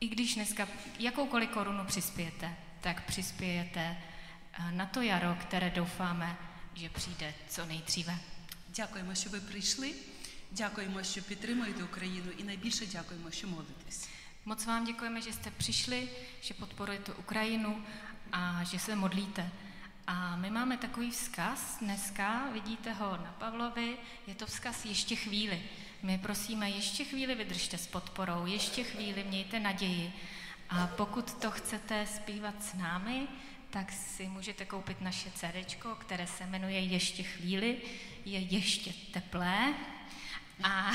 i když dneska jakoukoliv korunu přispějete, tak přispějete na to jaro, které doufáme, že přijde co nejdříve. Дякуємо, що ви прийшли, дякуємо, що підтримуєте Україну і найбільше дякуємо, що молитесь. Moc vám děkujeme, že jste přišli, že podporujete Ukrajinu a že se modlíte. A my máme takový vzkaz dneska, vidíte ho na Pavlovi, je to vzkaz ještě chvíli. My prosíme, ještě chvíli vydržte s podporou, ještě chvíli mějte naději. A pokud to chcete zpívat s námi, tak si můžete koupit naše CDčko, které se jmenuje Ještě chvíli, je ještě teplé a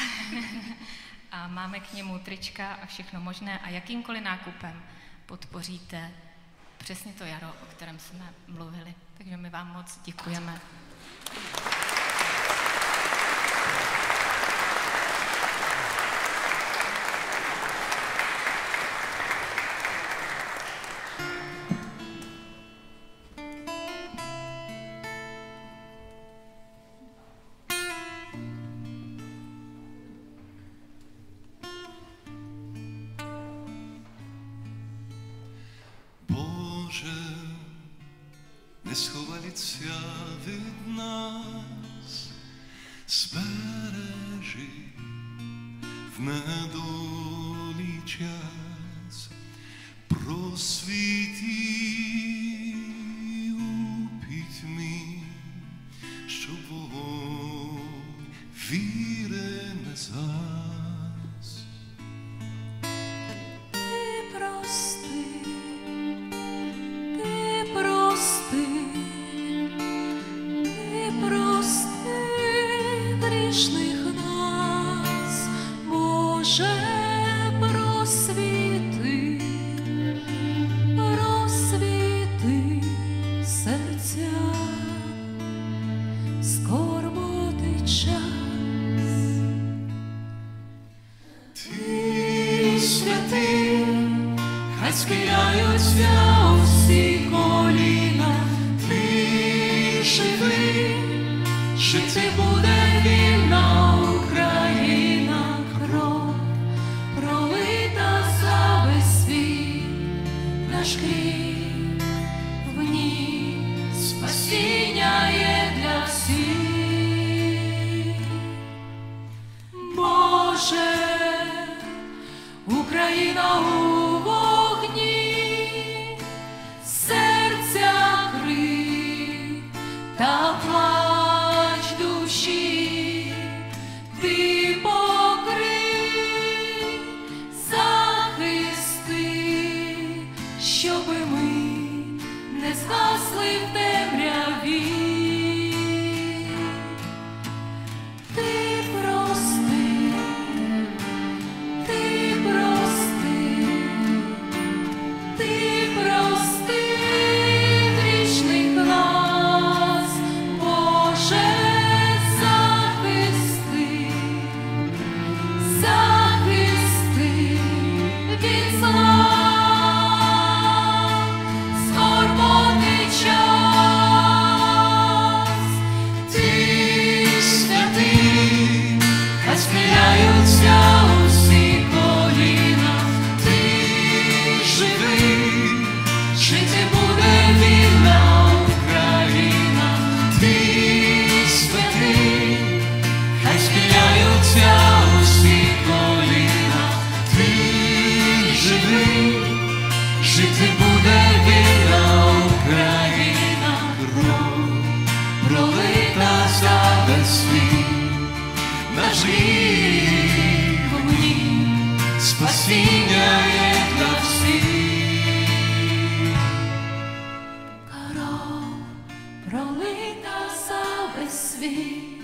máme k němu trička a všechno možné a jakýmkoliv nákupem podpoříte přesně to jaro, o kterém jsme mluvili. Takže my vám moc děkujeme. Neschovali cjavy nás, zbereži v nedolí čas, prosvítí u pітьмі, щоб вогонь віри не згас. Грішних нас, Боже, просвіти, просвіти серця, скорботи час. Ти святий, хай схиляються усі коліна, ти живий, жити буде вільна Україна, кров пролита за весь світ, наш крів, в ній спасіння є для всіх. Боже, Україна у вогні, серця крик та плач душі, ти покрий, захисти, щоби ми не згасли в темряві. Ти прости, ти прости, ти прости грішних нас, Боже, захисти, захисти від зла, скорботи час. Ти святий, хай схиляються усі коліна, ти живий, жити буде вільна Україна, ти святий, хай схиляються усі коліна, ти живий, жити буде вільна Україна, кров пролита за весь світ, наш гріх в ній, спасіння є для всіх. Кров пролита за весь світ,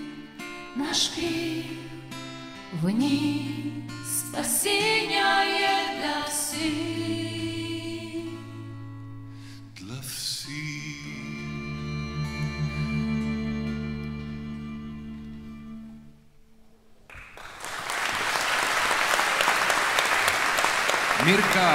наш крів, в ній спасіння є для всіх. Dla всіх. Mirka.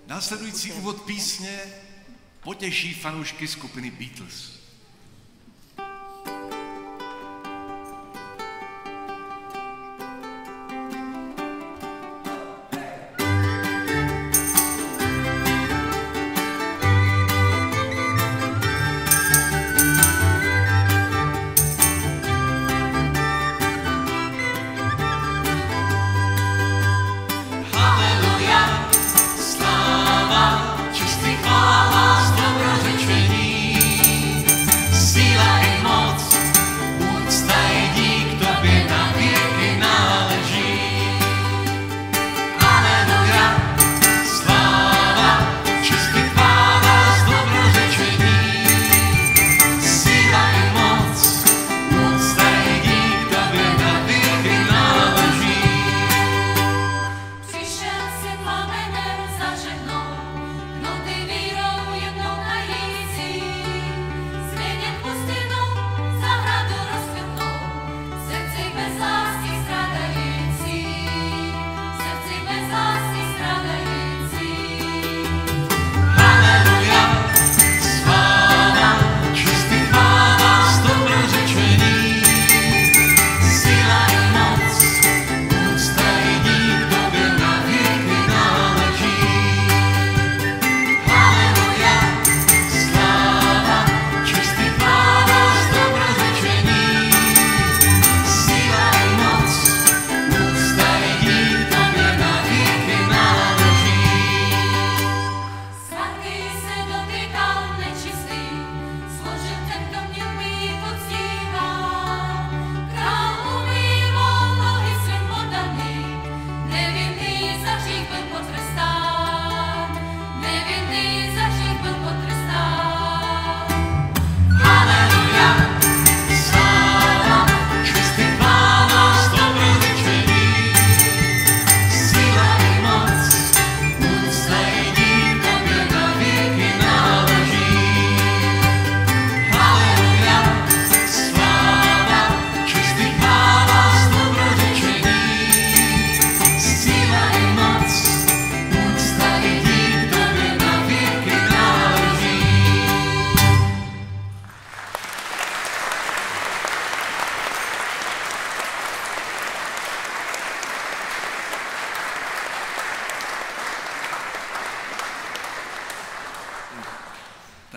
Následující úvod písně potěší fanoušky skupiny Beatles.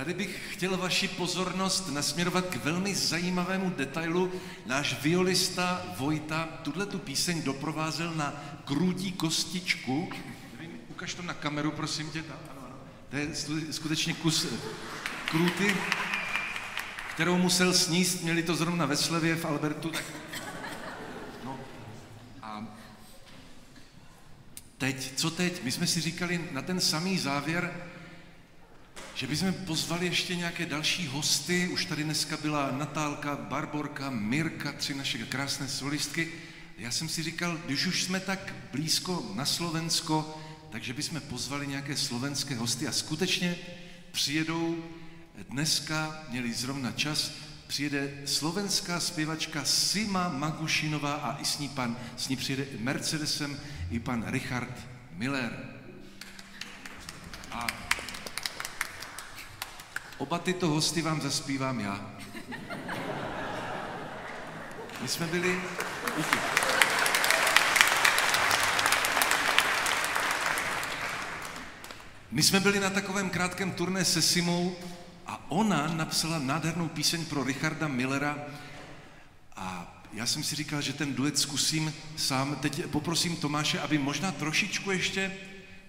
Tady bych chtěl vaši pozornost nasměrovat k velmi zajímavému detailu. Náš violista Vojta tu píseň doprovázel na krůtí kostičku. Ukaž to na kameru, prosím tě. To je skutečně kus krůty, kterou musel sníst. Měli to zrovna ve slevě v Albertu. Tak... No. A teď, co teď? My jsme si říkali na ten samý závěr, že bychom pozvali ještě nějaké další hosty. Už tady dneska byla Natálka, Barborka, Mirka, 3 naše krásné solistky. Já jsem si říkal, když už jsme tak blízko na Slovensko, takže bychom pozvali nějaké slovenské hosty a skutečně přijedou dneska, měli zrovna čas, přijede slovenská zpěvačka Sima Magušinová a i s ní přijede Mercedesem i pan Richard Miller. A oba tyto hosty vám zaspívám já. My jsme byli... My jsme byli na takovém krátkém turné se Simou a ona napsala nádhernou píseň pro Richarda Millera a já jsem si říkal, že ten duet zkusím sám. Teď poprosím Tomáše, aby možná trošičku ještě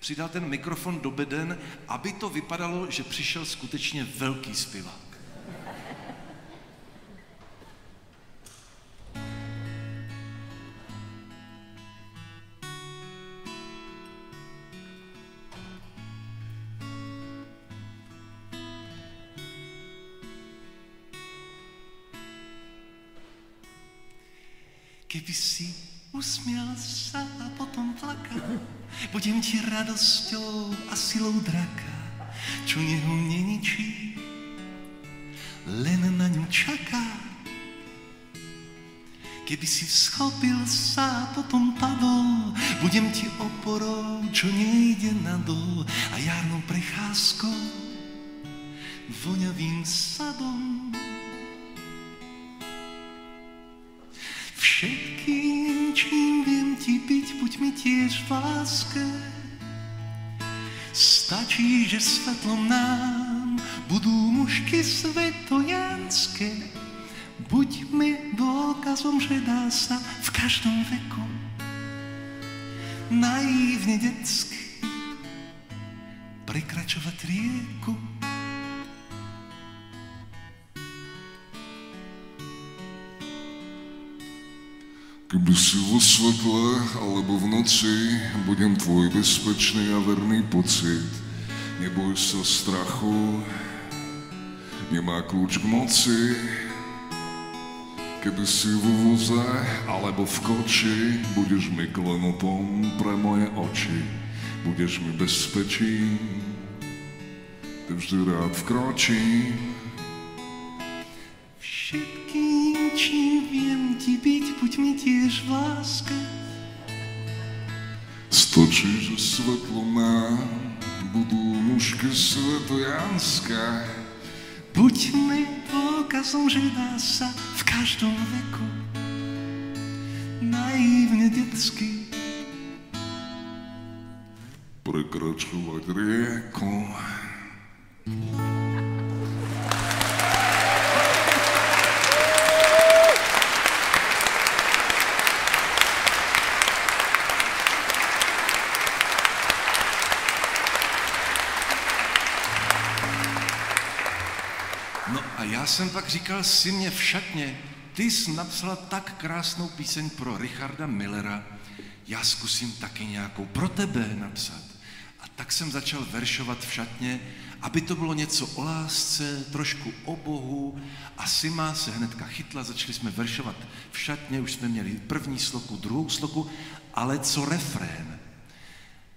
přidal ten mikrofon do beden, aby to vypadalo, že přišel skutečně velký zpěvák. Keby si usmial sa a potom plakal, budem ti radosťou a silou draka, čo neho neničí, len na ňu čaká. Keby si schopil sa a potom padol, budem ti oporou, čo nejde nadol a jarnou prechádzkou, voňavým sadom. Všetkým, čím viem ti byť, buď mi tiež v láske. Stačí, že svetlom nám budú mužky svetojanské. Buďme dôkazom, že dá sa v každom veku naivne detsky prekračovať rieku. Keby si vo svetle alebo v noci, budem tvoj bezpečný a verný pocit. Neboj sa strachu, nemá kľúč k moci. Keby si vo voze alebo v koči, budeš mi klenotom pre moje oči. Budeš mi bezpečí, ty vždy rád vkročím. Všetkým, čím viem ti byť, buď mi tiež v láske. Stačí, že svetlo nám budú mužky svetojanské. Buďme dôkazom, že dá sa v každom veku naivne detsky prekračovať rieku. Já jsem pak říkal Simě v šatně, ty jsi napsala tak krásnou píseň pro Richarda Millera, já zkusím taky nějakou pro tebe napsat. A tak jsem začal veršovat v šatně, aby to bylo něco o lásce, trošku o Bohu. A Sima se hnedka chytla, začali jsme veršovat v šatně, už jsme měli první sloku, druhou sloku, ale co refrén?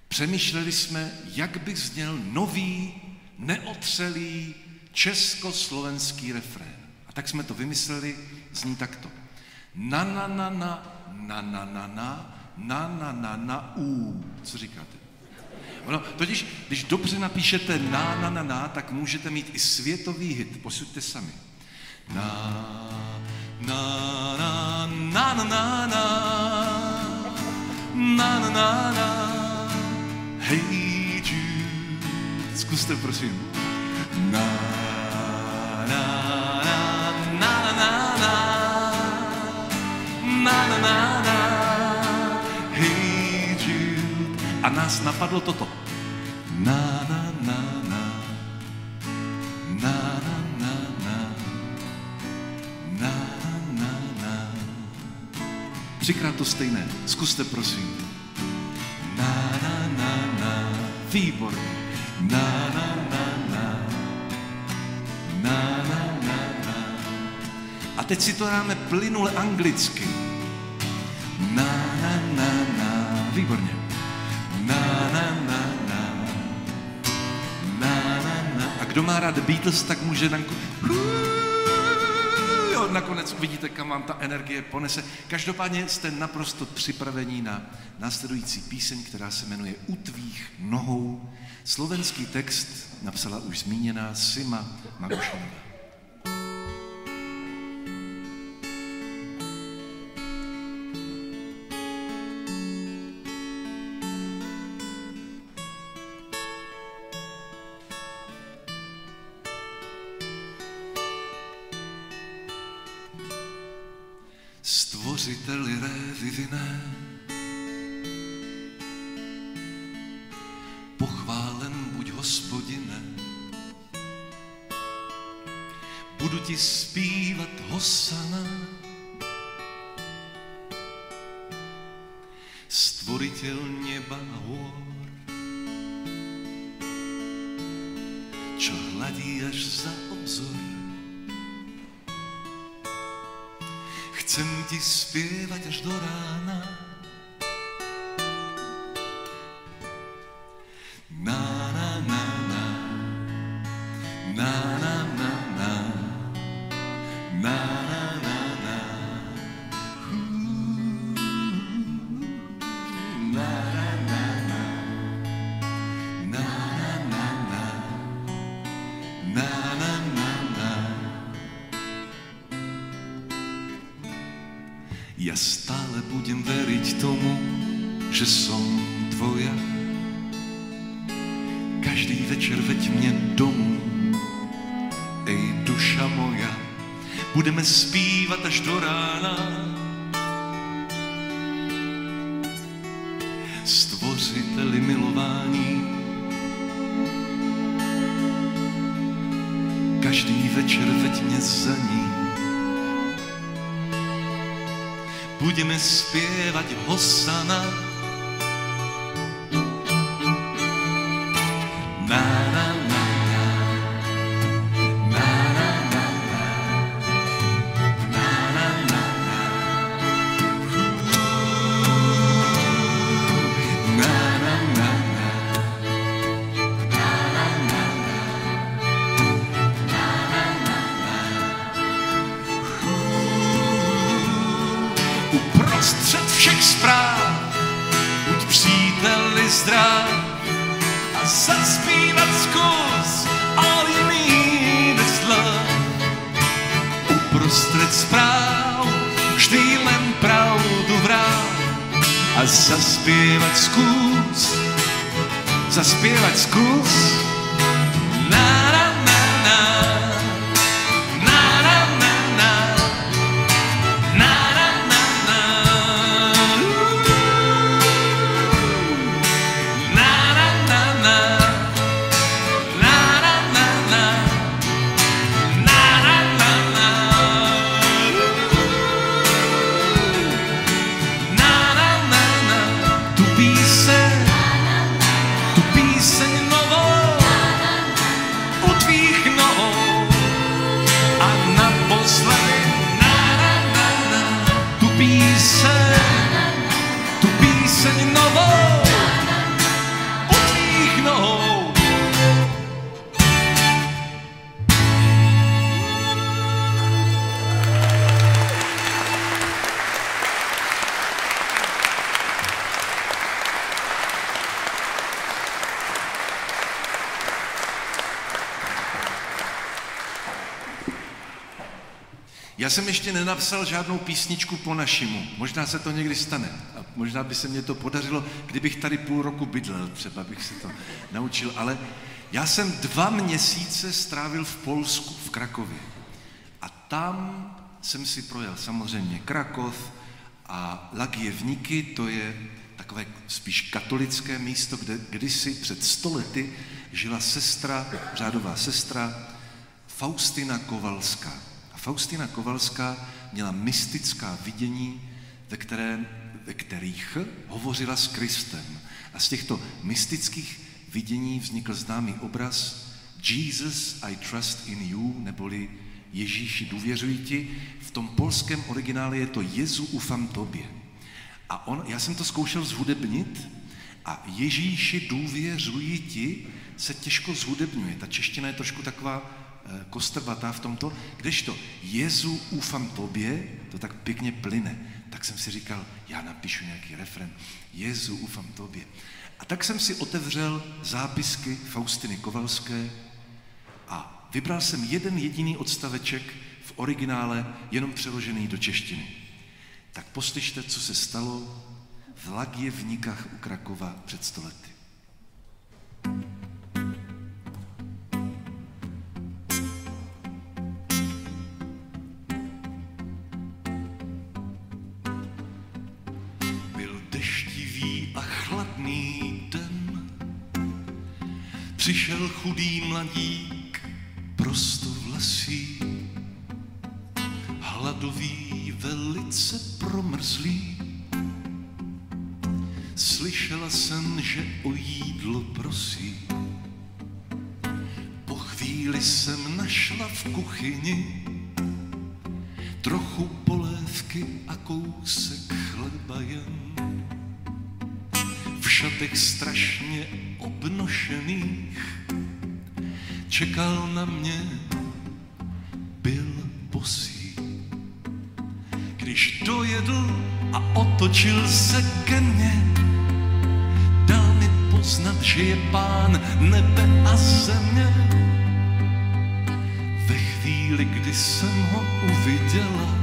Přemýšleli jsme, jak by zněl nový, neotřelý, československý refrén. A tak jsme to vymysleli, zní takto. Na na na na, na na na na, na na na na, Co říkáte? Ono, totiž, když dobře napíšete na, tak můžete mít i světový hit. Posuďte sami. Na na na na na na na, na na na na, hey Jude. Zkuste prosím. Na nás napadlo toto. Na, na, na, na. Na, na, na, na. Na, na, na. 3krát to stejné. Zkuste, prosím. Na, na, na, na. Výborně. Na, na, na, na. Na, na, na, na. A teď si to dáme plynule anglicky. Na, na, na, na. Výborně. Na, na, na, na. Na, na, na. A kdo má rád Beatles, tak může nakonec uvidíte, kam vám ta energie ponese. Každopádně jste naprosto připravení na následující píseň, která se jmenuje U tvých nohou. Slovenský text napsala už zmíněná Sima Magošová. Stvořiteli révy vinné, pochválen buď Hospodine, budu ti zpívat hosana. Stvoritel neba a hôr, čo hladí až za obzor. Chcem ti spievať až do rána. Na, na, na, na. Na, na, na, na. Na, na, na, na. Na, na, na, na. Na, na, na, na. Na, na, na, na. Ja stále budem veriť tomu, že som tvoja. Každý večer veď mne domů, ej duša moja. Budeme zpívat až do rána. Stvořiteli milování, každý večer veď mne za ní. Budeme spievať hosana. Na, na, na, na. Na, na, na, na. Na, na, na, na. Na, na, na, na. Na, na, na, na. Na, na, na, na. Uprostřed všech zpráv buď příteli zdrav a zaspívat zkus all you need is love. Uprostřed zpráv vždy len pravdu vrát a zaspívat zkus. Zaspívat zkus. Na, na, na, na. Na, na, na, na. Na, na, na, na. Na, na, na, na. Na, na, na, na. Na, na, na, na. Na, na, na, na. Tu píseň novou u tvých nohou a naposledy. Na, na, na, na. Tu píseň novou u tvých nohou. Já jsem ještě nenapsal žádnou písničku po našimu. Možná se to někdy stane. A možná by se mně to podařilo, kdybych tady půl roku bydlel, třeba bych se to naučil. Ale já jsem 2 měsíce strávil v Polsku, v Krakově. A tam jsem si projel samozřejmě Krakov a Lagievníky, to je tak takové spíš katolické místo, kde kdysi před 100 lety žila sestra, řádová sestra Faustina Kovalská. A Faustina Kovalská měla mystická vidění, ve kterých hovořila s Kristem. A z těchto mystických vidění vznikl známý obraz Jesus, I trust in you, neboli Ježíši, důvěřuji ti. V tom polském originále je to Jezu, ufam tobě. A já jsem to zkoušel zhudebnit a Ježíši, důvěřuji ti se těžko zhudebňuje. Ta čeština je trošku taková kostrbatá v tomto, kdežto Jezu, ufam tobě, to tak pěkně plyne. Tak jsem si říkal, já napíšu nějaký refren. Jezu, ufam tobě. A tak jsem si otevřel zápisky Faustiny Kovalské a vybral jsem jeden jediný odstaveček v originále, jenom přeložený do češtiny. Tak poslyšte, co se stalo v Lagievnikách u Krakova před 100 lety. Byl deštivý a chladný den, přišel chudý mladík, prostovlasý, hladový, velice promrzlý. Slyšela jsem, že o jídlo prosí. Po chvíli jsem našla v kuchyni trochu polévky a kousek chleba jen. V šatech strašně obnošených čekal na mě, byl bosý. Když dojedl a otočil se ke mně, dal mi poznat, že je pán nebe a země. Ve chvíli, kdy jsem ho uviděla,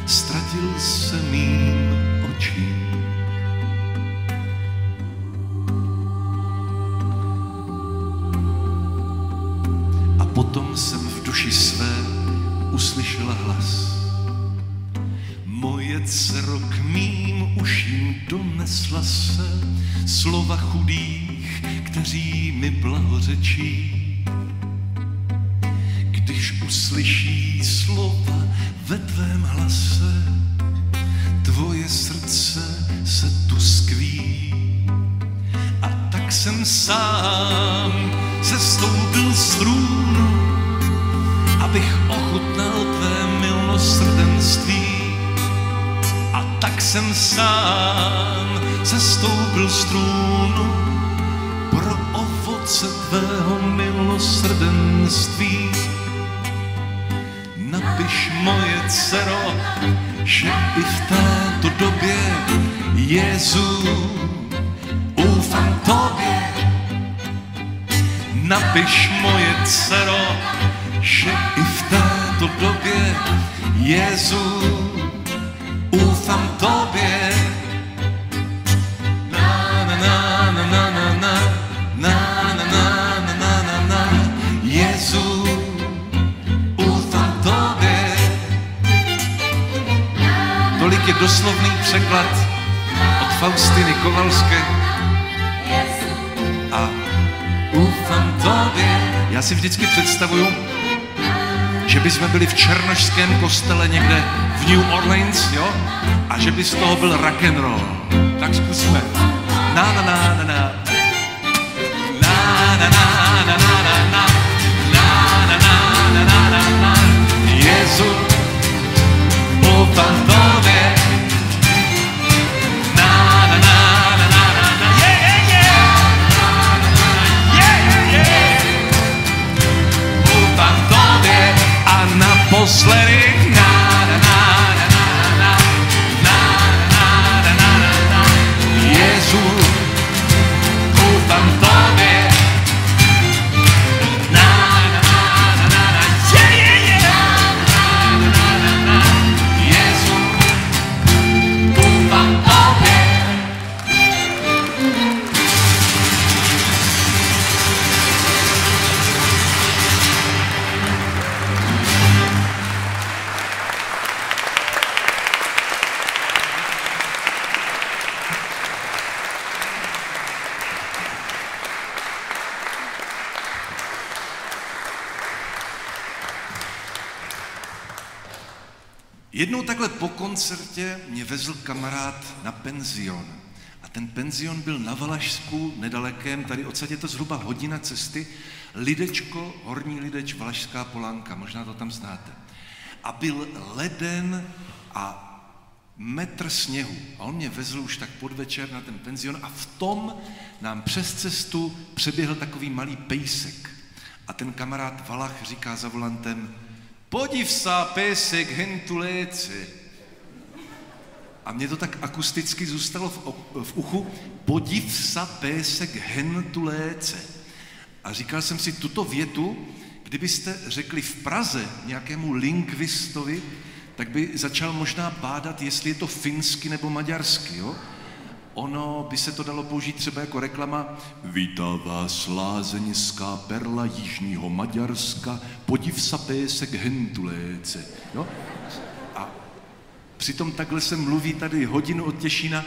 ztratil se mým očím. A potom jsem v duši své uslyšela hlas. Moje dcero, k mým uším donesla se slova chudých, kteří mi blahořečí. Když uslyší slova ve tvém hlase, tvoje srdce se tu skví. A tak jsem sám sestoupil z trůnu, abych ochutnal tvé milosrdenství. A tak jsem sám sestoupil z trůnu pro ovoce tvého milosrdenství. Napiš, moje dcero, že i v této době, Jezu, ufam tobě. Napiš, moje dcero, že i v této době, Jezu, ufam tobě. Na na na na na na na na na na na na na, Jezu, ufam tobě. Tolik je doslovný překlad od Faustiny Kovalské. A ufam tobě. Já si vždycky představuju, že bychom byli v černošském kostele někde v New Orleans, jo? A že by z toho byl rock and roll. Tak zkusme. Na na na na na. Na na na na na na na. Na na na na na na. Jezu, ufam tobě. Na na na na na na na. Yeah yeah yeah. Yeah yeah. Ufam tobě. A naposledy na na na na na na na na na na na. Jezu, ufam tobě. Na na na na na na. Yeah yeah yeah. Na na na na. Jezu, ufam tobě. Jednou takhle po koncertě mě vezl kamarád na penzion. A ten penzion byl na Valašsku, nedalekém, tady odsaď je to zhruba hodina cesty, Lidečko, Horní Lideč, Valašská Polánka, možná to tam znáte. A byl leden a metr sněhu. A on mě vezl už tak podvečer na ten penzion a v tom nám přes cestu přeběhl takový malý pejsek. A ten kamarád Valach říká za volantem: "Podiv sa, pejsek, hen tu léce." A mně to tak akusticky zůstalo v uchu: "Podiv sa, pejsek, hen tu léce." A říkal jsem si, tuto větu, kdybyste řekli v Praze nějakému lingvistovi, tak by začal možná bádat, jestli je to finsky nebo maďarsky, jo? Ono by se to dalo použít třeba jako reklama: "Vítá vás lázeňská perla jižního Maďarska, podiv sa pések hentuléce." No? A přitom takhle se mluví tady hodinu od Těšína,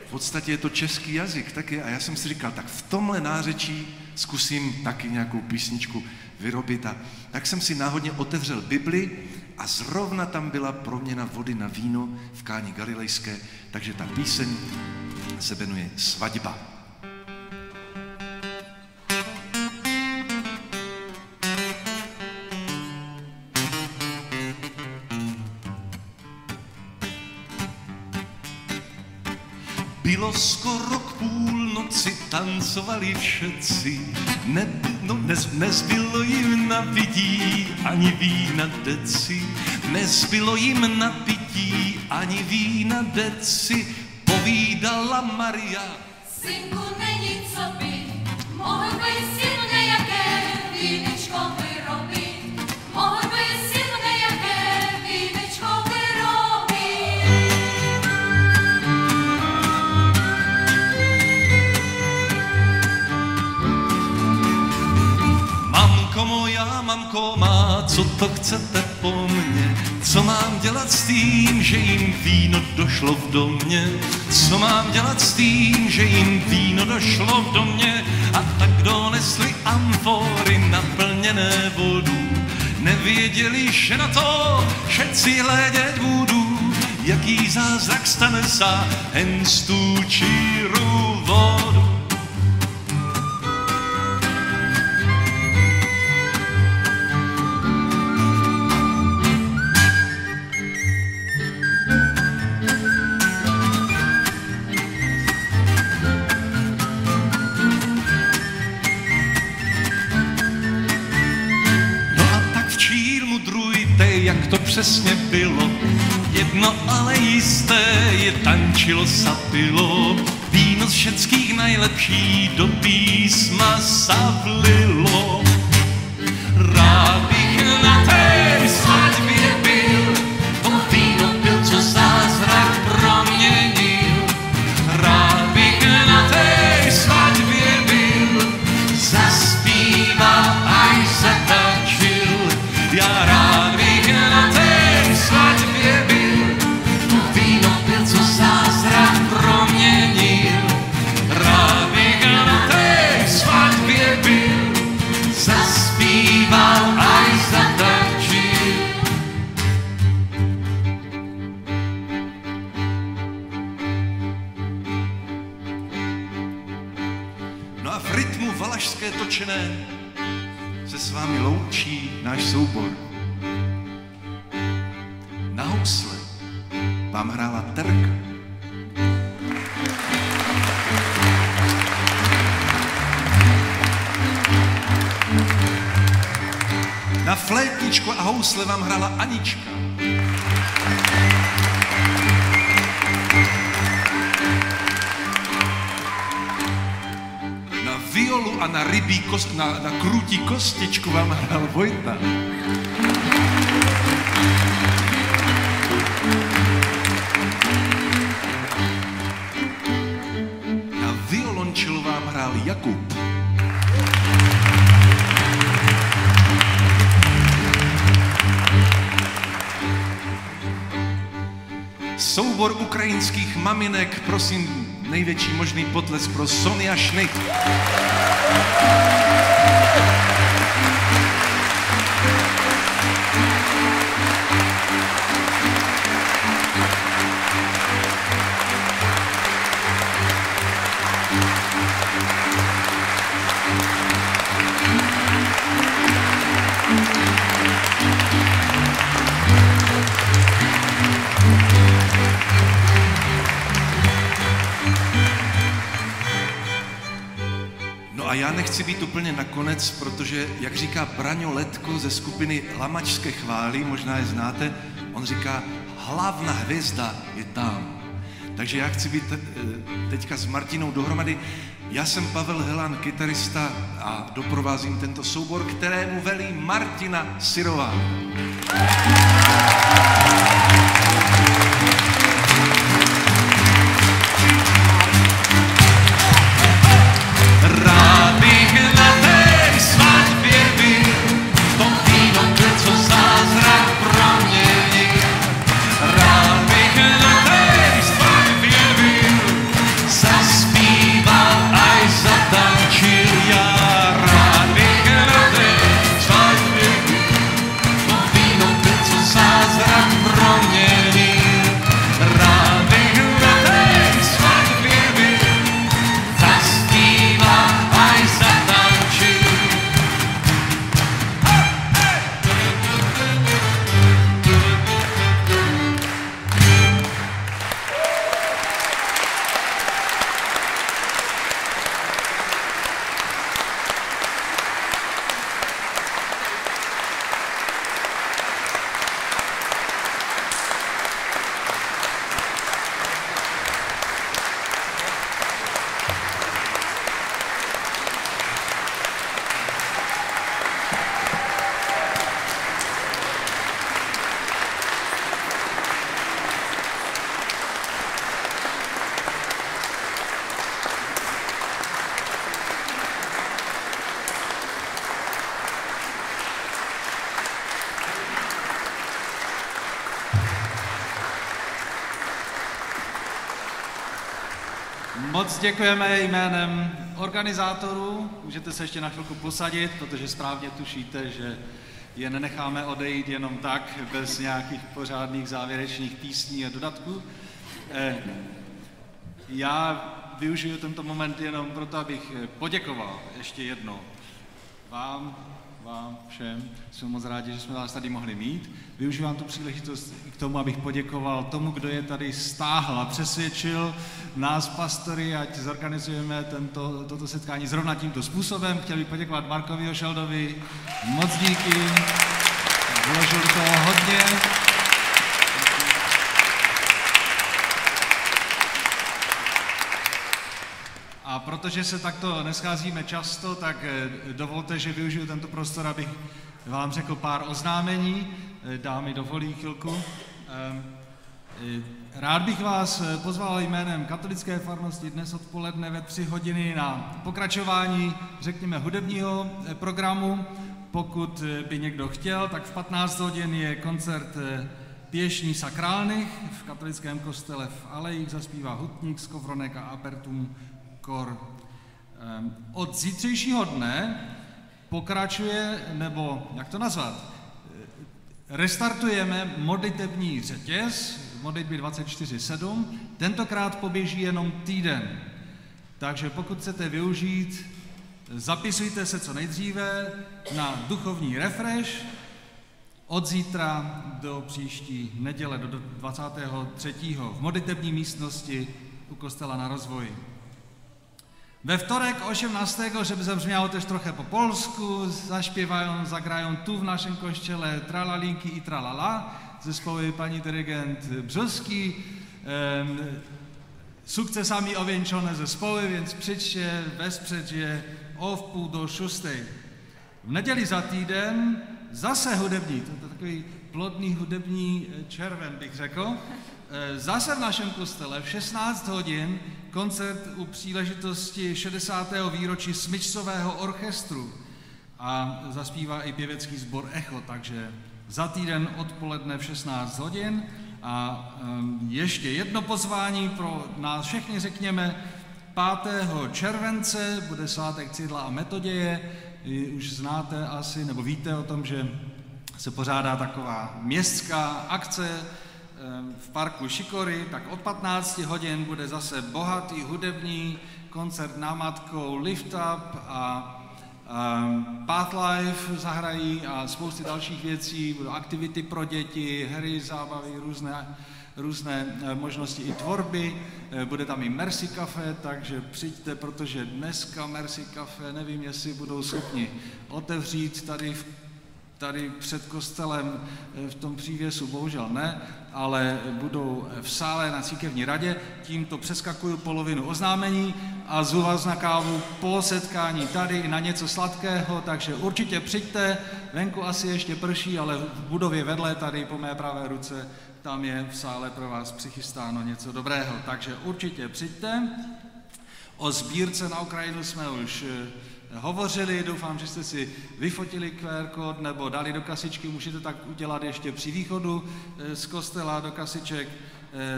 v podstatě je to český jazyk taky. A já jsem si říkal, tak v tomhle nářečí zkusím taky nějakou písničku vyrobit. A tak jsem si náhodně otevřel Bibli a zrovna tam byla proměna vody na víno v Káni Galilejské, takže ta píseň se jmenuje Svatba. Bylo skoro k půlnoci, tancovali všetci, nezbylo jim na pití ani vína deci, nezbylo jim na pití ani vína deci, povídala Maria: "Synku, není co by, mohl by si nějaké vínečko vyrobit, mohl by si nějaké vínečko vyrobit." Mamko moja, mamko má, co to chcete po mně? Co mám dělat s tím, že jim víno došlo v domě? Co mám dělat s tím, že jim víno došlo v domě? A tak donesli amfory naplněné vodou. Nevěděli, že na to všetci hledět budu, jaký zázrak stane za hen z tu číru vodu. Jak to přesně bylo, jedno ale jisté, je tančilo, sapilo, víno z všeckých nejlepší do písma savlilo. Rád bych na té svatbě byl, to víno byl, co zázrak proměnil. Rád bych na té svatbě byl, zaspíval až zatančil. Já rád bych na té svatbě byl, to víno byl, co zázrak proměnil. Rád bych na té svatbě byl, zaspíval až zatančil. No a v rytmu valašské točené se s vámi loučí náš soubor. Na housle vám hrála Terka. Na flétničku a housle vám hrála Anička. Na violu a na rybí na krutí kostičku vám hrál Vojta. Na violončelu vám hrál Jakub. Soubor ukrajinských maminek, prosím, největší možný potlesk pro Sonia Schnitt. já nechci být úplně nakonec, protože, jak říká Braňo Letko ze skupiny Lamačské chvály, možná je znáte, on říká, hlavná hvězda je tam. Takže já chci být teďka s Martinou dohromady. Já jsem Pavel Helan, kytarista a doprovázím tento soubor, kterému velí Martina Syrová. Moc děkujeme jménem organizátorů. Můžete se ještě na chvilku posadit, protože správně tušíte, že je nenecháme odejít jenom tak, bez nějakých pořádných závěrečných písní a dodatků. Já využiju tento moment jenom proto, abych poděkoval ještě jednou vám všem. Jsme moc rádi, že jsme vás tady mohli mít. Využívám tu příležitost k tomu, abych poděkoval tomu, kdo je tady stáhl a přesvědčil nás, pastory, ať zorganizujeme toto setkání zrovna tímto způsobem. Chtěl bych poděkovat Markovi Ošeldovi. Moc díky. Vložil do toho hodně. A protože se takto nescházíme často, tak dovolte, že využiju tento prostor, abych vám řekl pár oznámení. Dámy dovolí chvilku. Rád bych vás pozval jménem katolické farnosti dnes odpoledne ve 3 hodiny na pokračování, řekněme, hudebního programu. Pokud by někdo chtěl, tak v 15 hodin je koncert pěšní sakrálnych v katolickém kostele v Alejích, zaspívá hutník, Skowronek a Apertum Kor. Od zítřejšího dne pokračuje, nebo jak to nazvat, restartujeme modlitební řetěz, modlitby 24/7, tentokrát poběží jenom týden. Takže pokud chcete využít, zapisujte se co nejdříve na duchovní refresh od zítra do příští neděle, do 23. v modlitební místnosti u kostela Na Rozvoji. Ve vtorek 18. żeby zabrzmiało też trochę po polsku, zaśpiewają, zagrają tu w naszym kościele Tralalinki i Tralala, zespoły pani dyrygent Brzoski, sukcesami owieńczone zespoły, więc przyjdźcie, wesprzeć je o 5:45. V neděli za týden zase hudební, to je takový plodný hudební červen, bych řekl, zase v našem kostele v 16 hodin koncert u příležitosti 60. výročí smyčcového orchestru a zaspívá i pěvecký sbor Echo, takže za týden odpoledne v 16 hodin a ještě jedno pozvání pro nás všechny, řekněme, 5. července bude svátek Cyrila a Metoděje. Už znáte asi, nebo víte o tom, že se pořádá taková městská akce v parku Šikory, tak od 15 hodin bude zase bohatý hudební koncert námatkou Lift Up a Pathlife zahrají a spousty dalších věcí, budou aktivity pro děti, hry, zábavy, různé možnosti i tvorby. Bude tam i Mercy Cafe, takže přijďte, protože dneska Mercy Cafe, nevím, jestli budou schopni otevřít tady před kostelem v tom přívěsu, bohužel ne, ale budou v sále na Církevní radě. Tímto přeskakuju polovinu oznámení a zvu vás na kávu po setkání tady na něco sladkého, takže určitě přijďte, venku asi ještě prší, ale v budově vedle, tady po mé pravé ruce, tam je v sále pro vás přichystáno něco dobrého, takže určitě přijďte. O sbírce na Ukrajinu jsme už hovořili, doufám, že jste si vyfotili QR kód nebo dali do kasičky, můžete tak udělat ještě při východu z kostela do kasiček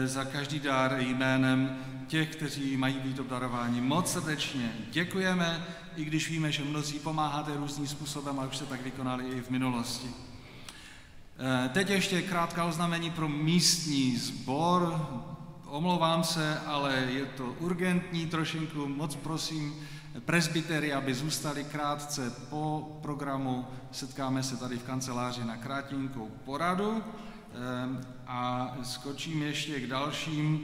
za každý dár jménem těch, kteří mají být obdarováni. Moc srdečně děkujeme, i když víme, že mnozí pomáháte různým způsobem a už se tak vykonali i v minulosti. Teď ještě krátká oznámení pro místní sbor. Omlouvám se, ale je to urgentní trošinku, moc prosím presbytery, aby zůstali krátce po programu. Setkáme se tady v kanceláři na krátkou poradu a skočím ještě k dalším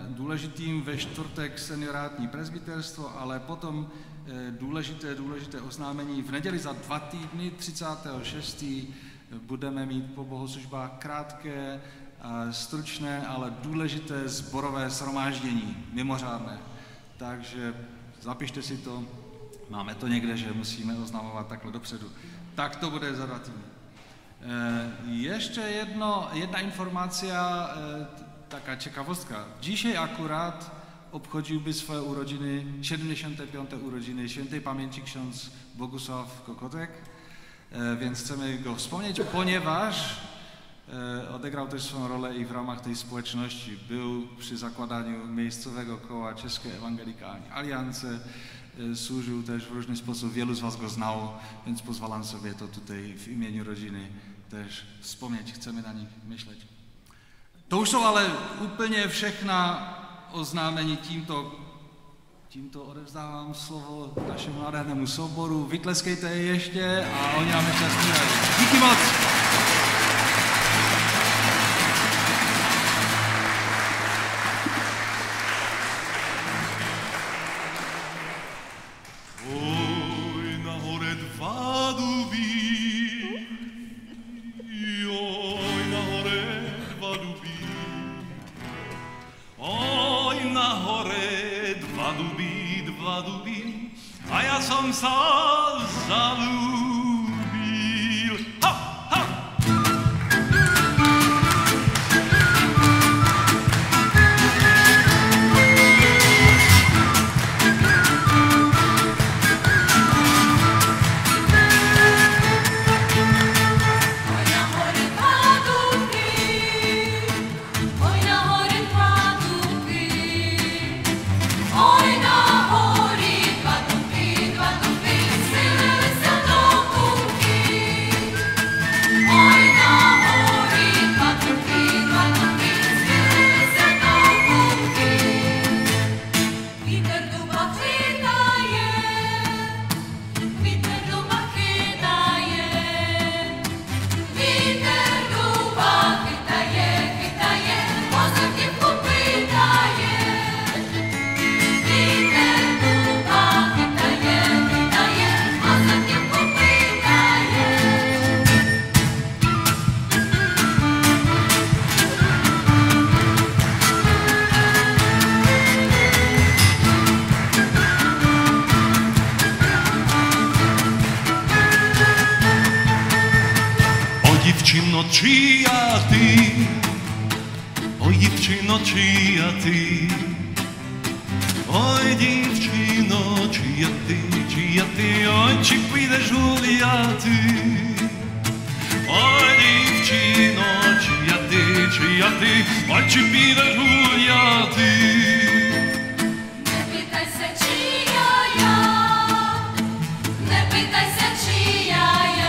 důležitým ve čtvrtek seniorátní presbyterstvo, ale potom důležité oznámení. V neděli za 2 týdny, 36. budeme mít po bohoslužbách krátké, stručné, ale důležité sborové shromáždění, mimořádné. Takže zapište si to, máme to někde, že musíme oznamovat takhle dopředu. Tak to bude za 2 týdny. Ještě jedna informacja, taká ciekawostka. Dzisiaj akurat obchodziłby swoje urodziny, 75. urodziny świętej pamięci ksiądz Bogusław Kokotek, więc chcemy go wspomnieć, ponieważ odegrał też swoją rolę i w ramach tej społeczności. Był przy zakładaniu miejscowego koła České evangelikální aliance, służył też w różny sposób, wielu z was go znało, więc pozwalam sobie to tutaj w imieniu rodziny też wspomnieć, chcemy na nich myśleć. To už jsou ale úplně všechna oznámení, tímto odevzdávám slovo našemu nádhernému souboru, vytleskejte je ještě a oni nám ještě zpívají. Díky moc! A ja som sa zalúbil. Ha, ha! Чия ти, ой, дівчино, чия ти, ой, дівчино, чия ти, ой, чи підеш гуляти, ой, дівчино, чия ти, ой, чи підеш гуляти. Не питайся, чия я, не питайся, чия я.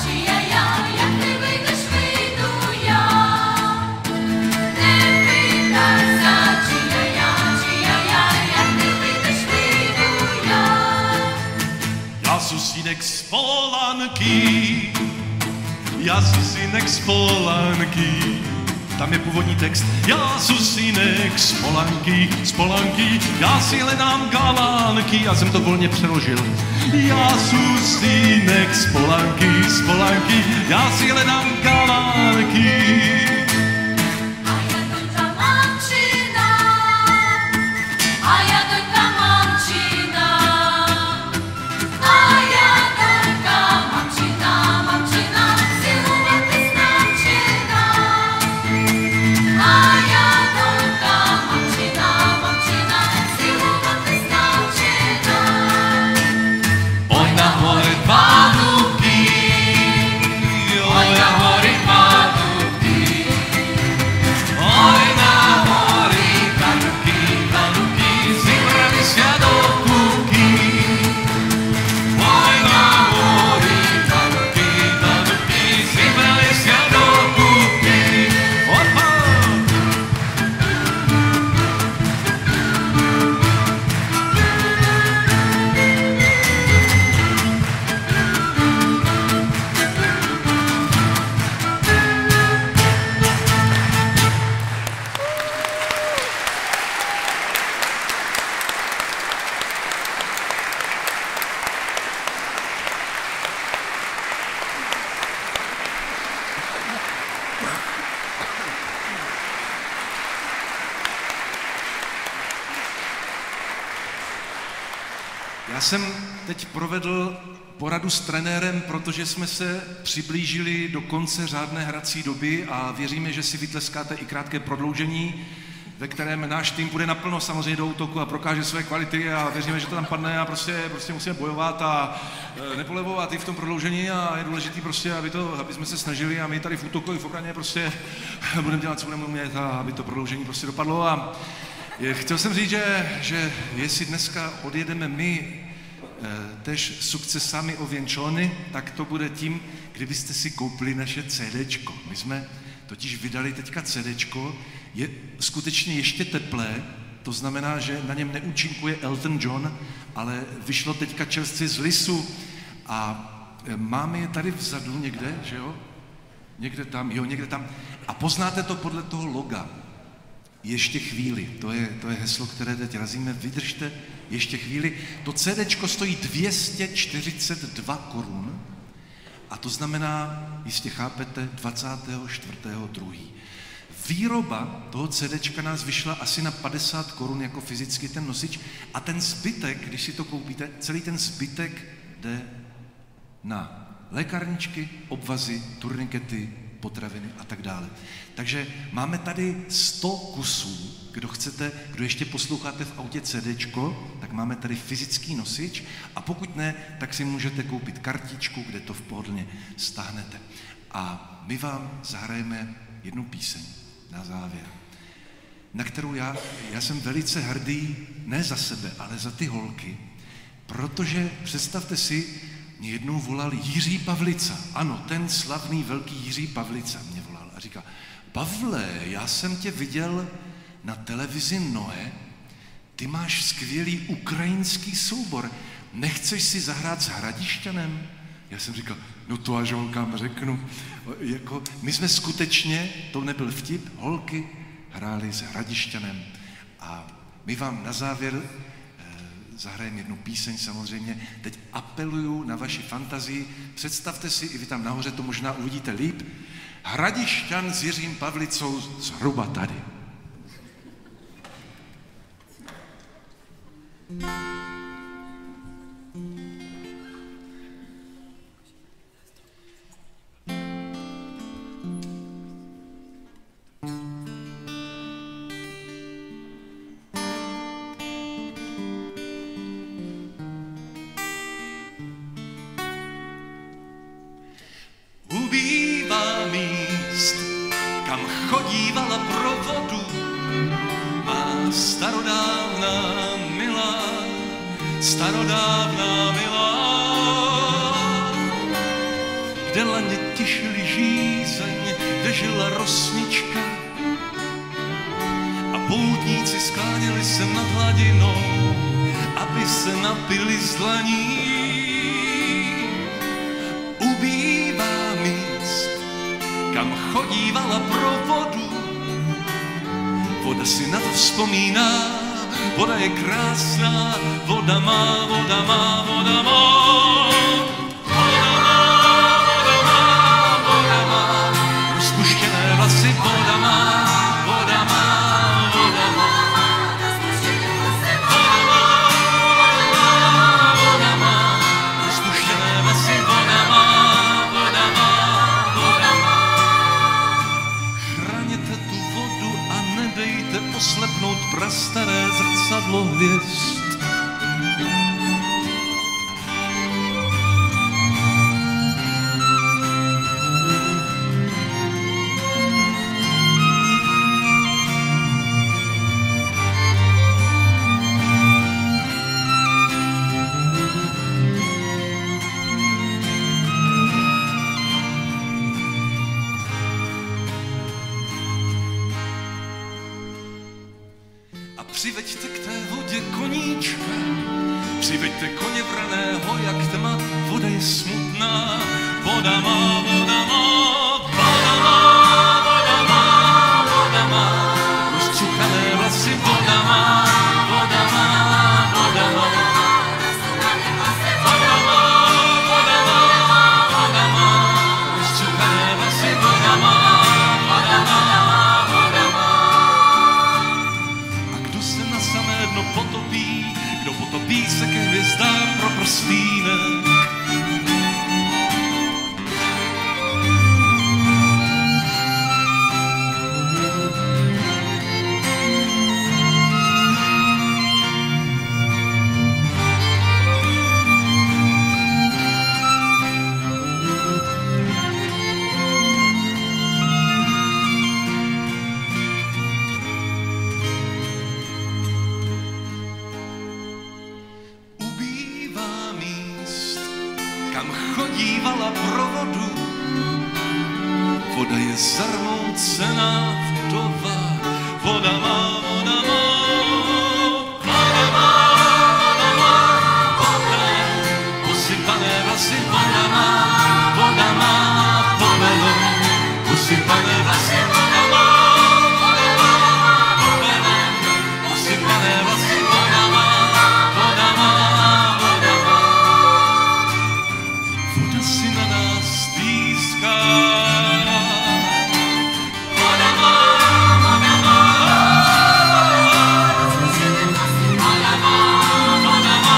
Чия я, Polánky. Já jsem synek z Polánky. Tam je původní text. Já jsem synek z Polánky, já si hledám galánky. Já jsem to volně přeložil. Já jsem synek z Polánky, já si hledám galánky. Já jsem teď provedl poradu s trenérem, protože jsme se přiblížili do konce řádné hrací doby a věříme, že si vytleskáte i krátké prodloužení, ve kterém náš tým půjde naplno samozřejmě do útoku a prokáže své kvality a věříme, že to tam padne a prostě musíme bojovat a nepolevovat i v tom prodloužení a je důležitý prostě, aby jsme se snažili a my tady v útoku i v obraně prostě budeme dělat, co budeme umět a aby to prodloužení prostě dopadlo a chtěl jsem říct, že jestli dneska odjedeme my tež sukcesami ověnčony, tak to bude tím, kdybyste si koupili naše CDčko. My jsme totiž vydali teďka CDčko, je skutečně ještě teplé, to znamená, že na něm neúčinkuje Elton John, ale vyšlo teďka čerstvě z lisu a máme je tady vzadu někde, že jo? Někde tam. A poznáte to podle toho loga. Ještě chvíli, to je heslo, které teď razíme, vydržte ještě chvíli. To CDčko stojí 242 korun a to znamená, jistě chápete, 24.2. Výroba toho CDčka nás vyšla asi na 50 korun jako fyzicky ten nosič a ten zbytek, když si to koupíte, celý ten zbytek jde na lékárničky, obvazy, turnikety, potraviny a tak dále. Takže máme tady 100 kusů, kdo ještě posloucháte v autě CDčko, tak máme tady fyzický nosič a pokud ne, tak si můžete koupit kartičku, kde to v pohodlně stáhnete. A my vám zahrajeme jednu píseň na závěr, na kterou já jsem velice hrdý, ne za sebe, ale za ty holky, protože představte si, mě jednou volal Jiří Pavlica. Ano, ten slavný velký Jiří Pavlica mě volal a říkal, Pavle, já jsem tě viděl na televizi Noe, ty máš skvělý ukrajinský soubor, nechceš si zahrát s Hradišťanem? Já jsem říkal, no to až holkám řeknu. My jsme skutečně, to nebyl vtip, holky hrály s Hradišťanem a my vám na závěr zahrajeme jednu píseň samozřejmě. Teď apeluju na vaši fantazii. Představte si, i vy tam nahoře to možná uvidíte líp, Hradišťan s Jiřím Pavlicou zhruba tady. Ubývá míst, kam chodívala pro vodu má starodávná milá, kde laně tišily žízeň, kde žila rosnička a poutníci skláněli se nad hladinou, aby se napili z dlaní. chodívala pro vodu. Voda si na to vzpomíná, voda je krásná, voda má, voda má, voda má. Voda má, voda má, voda má, rozpuštěné vlasy, voda má, voda má, voda má. Rozpuštěné vlasy, voda má, voda má, rozpuštěné vlasy, voda má, voda má, voda má. Chraněte tu vodu a nedejte oslepnout prastaré zrcadlo hvězd. Přiveďte k té vodě koníčka, přiveďte koně vraného, jak tma, voda je smutná, voda má, voda má, voda má, voda má, voda má, rozcuchané vlasy, voda má, voda má, voda má, voda má, voda má, voda má, rozcuchané vlasy, voda má, voda má. Samé dno potopí, kdo potopí se ke hvězdám pro prstýnek. Chodívala pro vodu, voda je zarmoucená vdova, voda má, voda má, voda má, voda má, voda, posypané vlasy, voda má, voda má, povelo, posypané vlasy, voda má, voda má, povelo, posypané vlasy, voda má, voda má, voda má. Voda si na nás stýská. Voda má, voda má, voda má, voda má,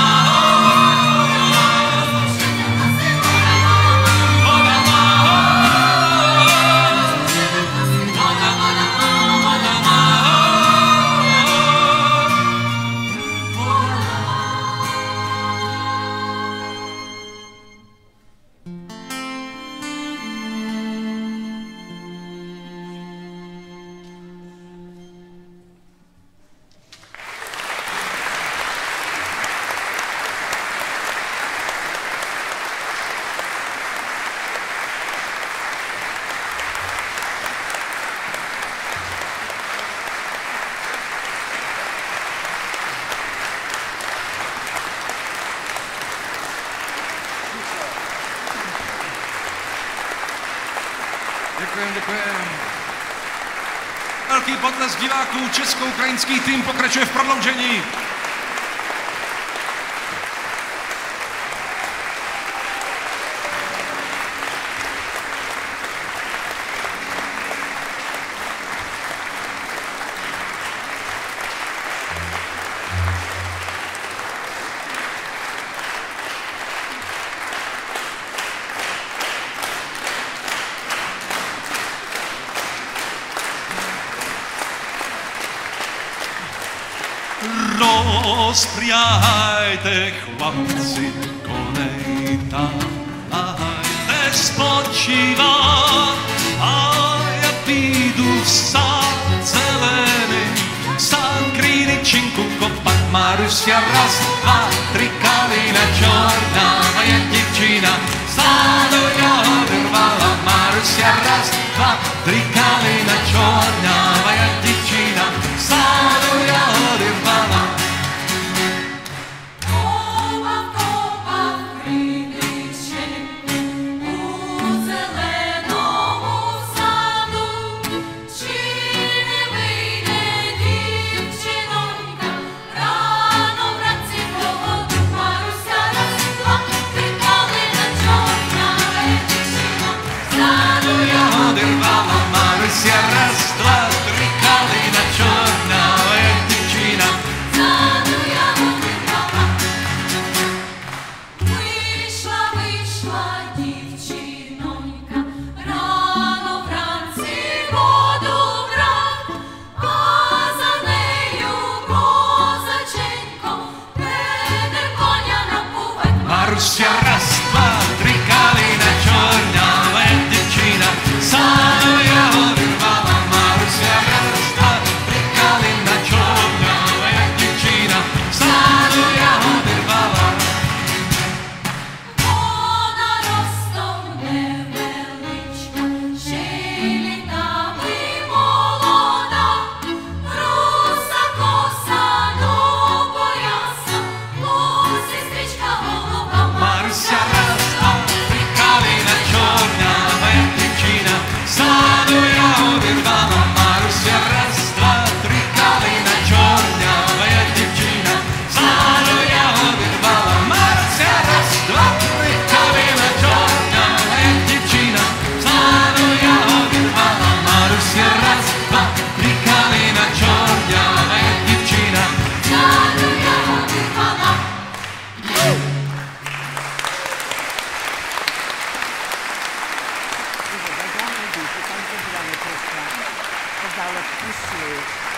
Děkujeme. Velký potlesk diváků, česko-ukrajinský tým pokračuje v prodloužení. Rozpřáhajte, chlapci, konej tahajte spočívat a já půjdu vstát zelený, sám krýny činku kopat, Marusia raz, dva, tři kalina čorná, moje děvčina, zádo já vyrvala, Marusia raz, dva, tři kalina čorná, moje děvčina, zádo já vyrvala. У зеленому саду Samozřejmě přišla. Pozdále přišli.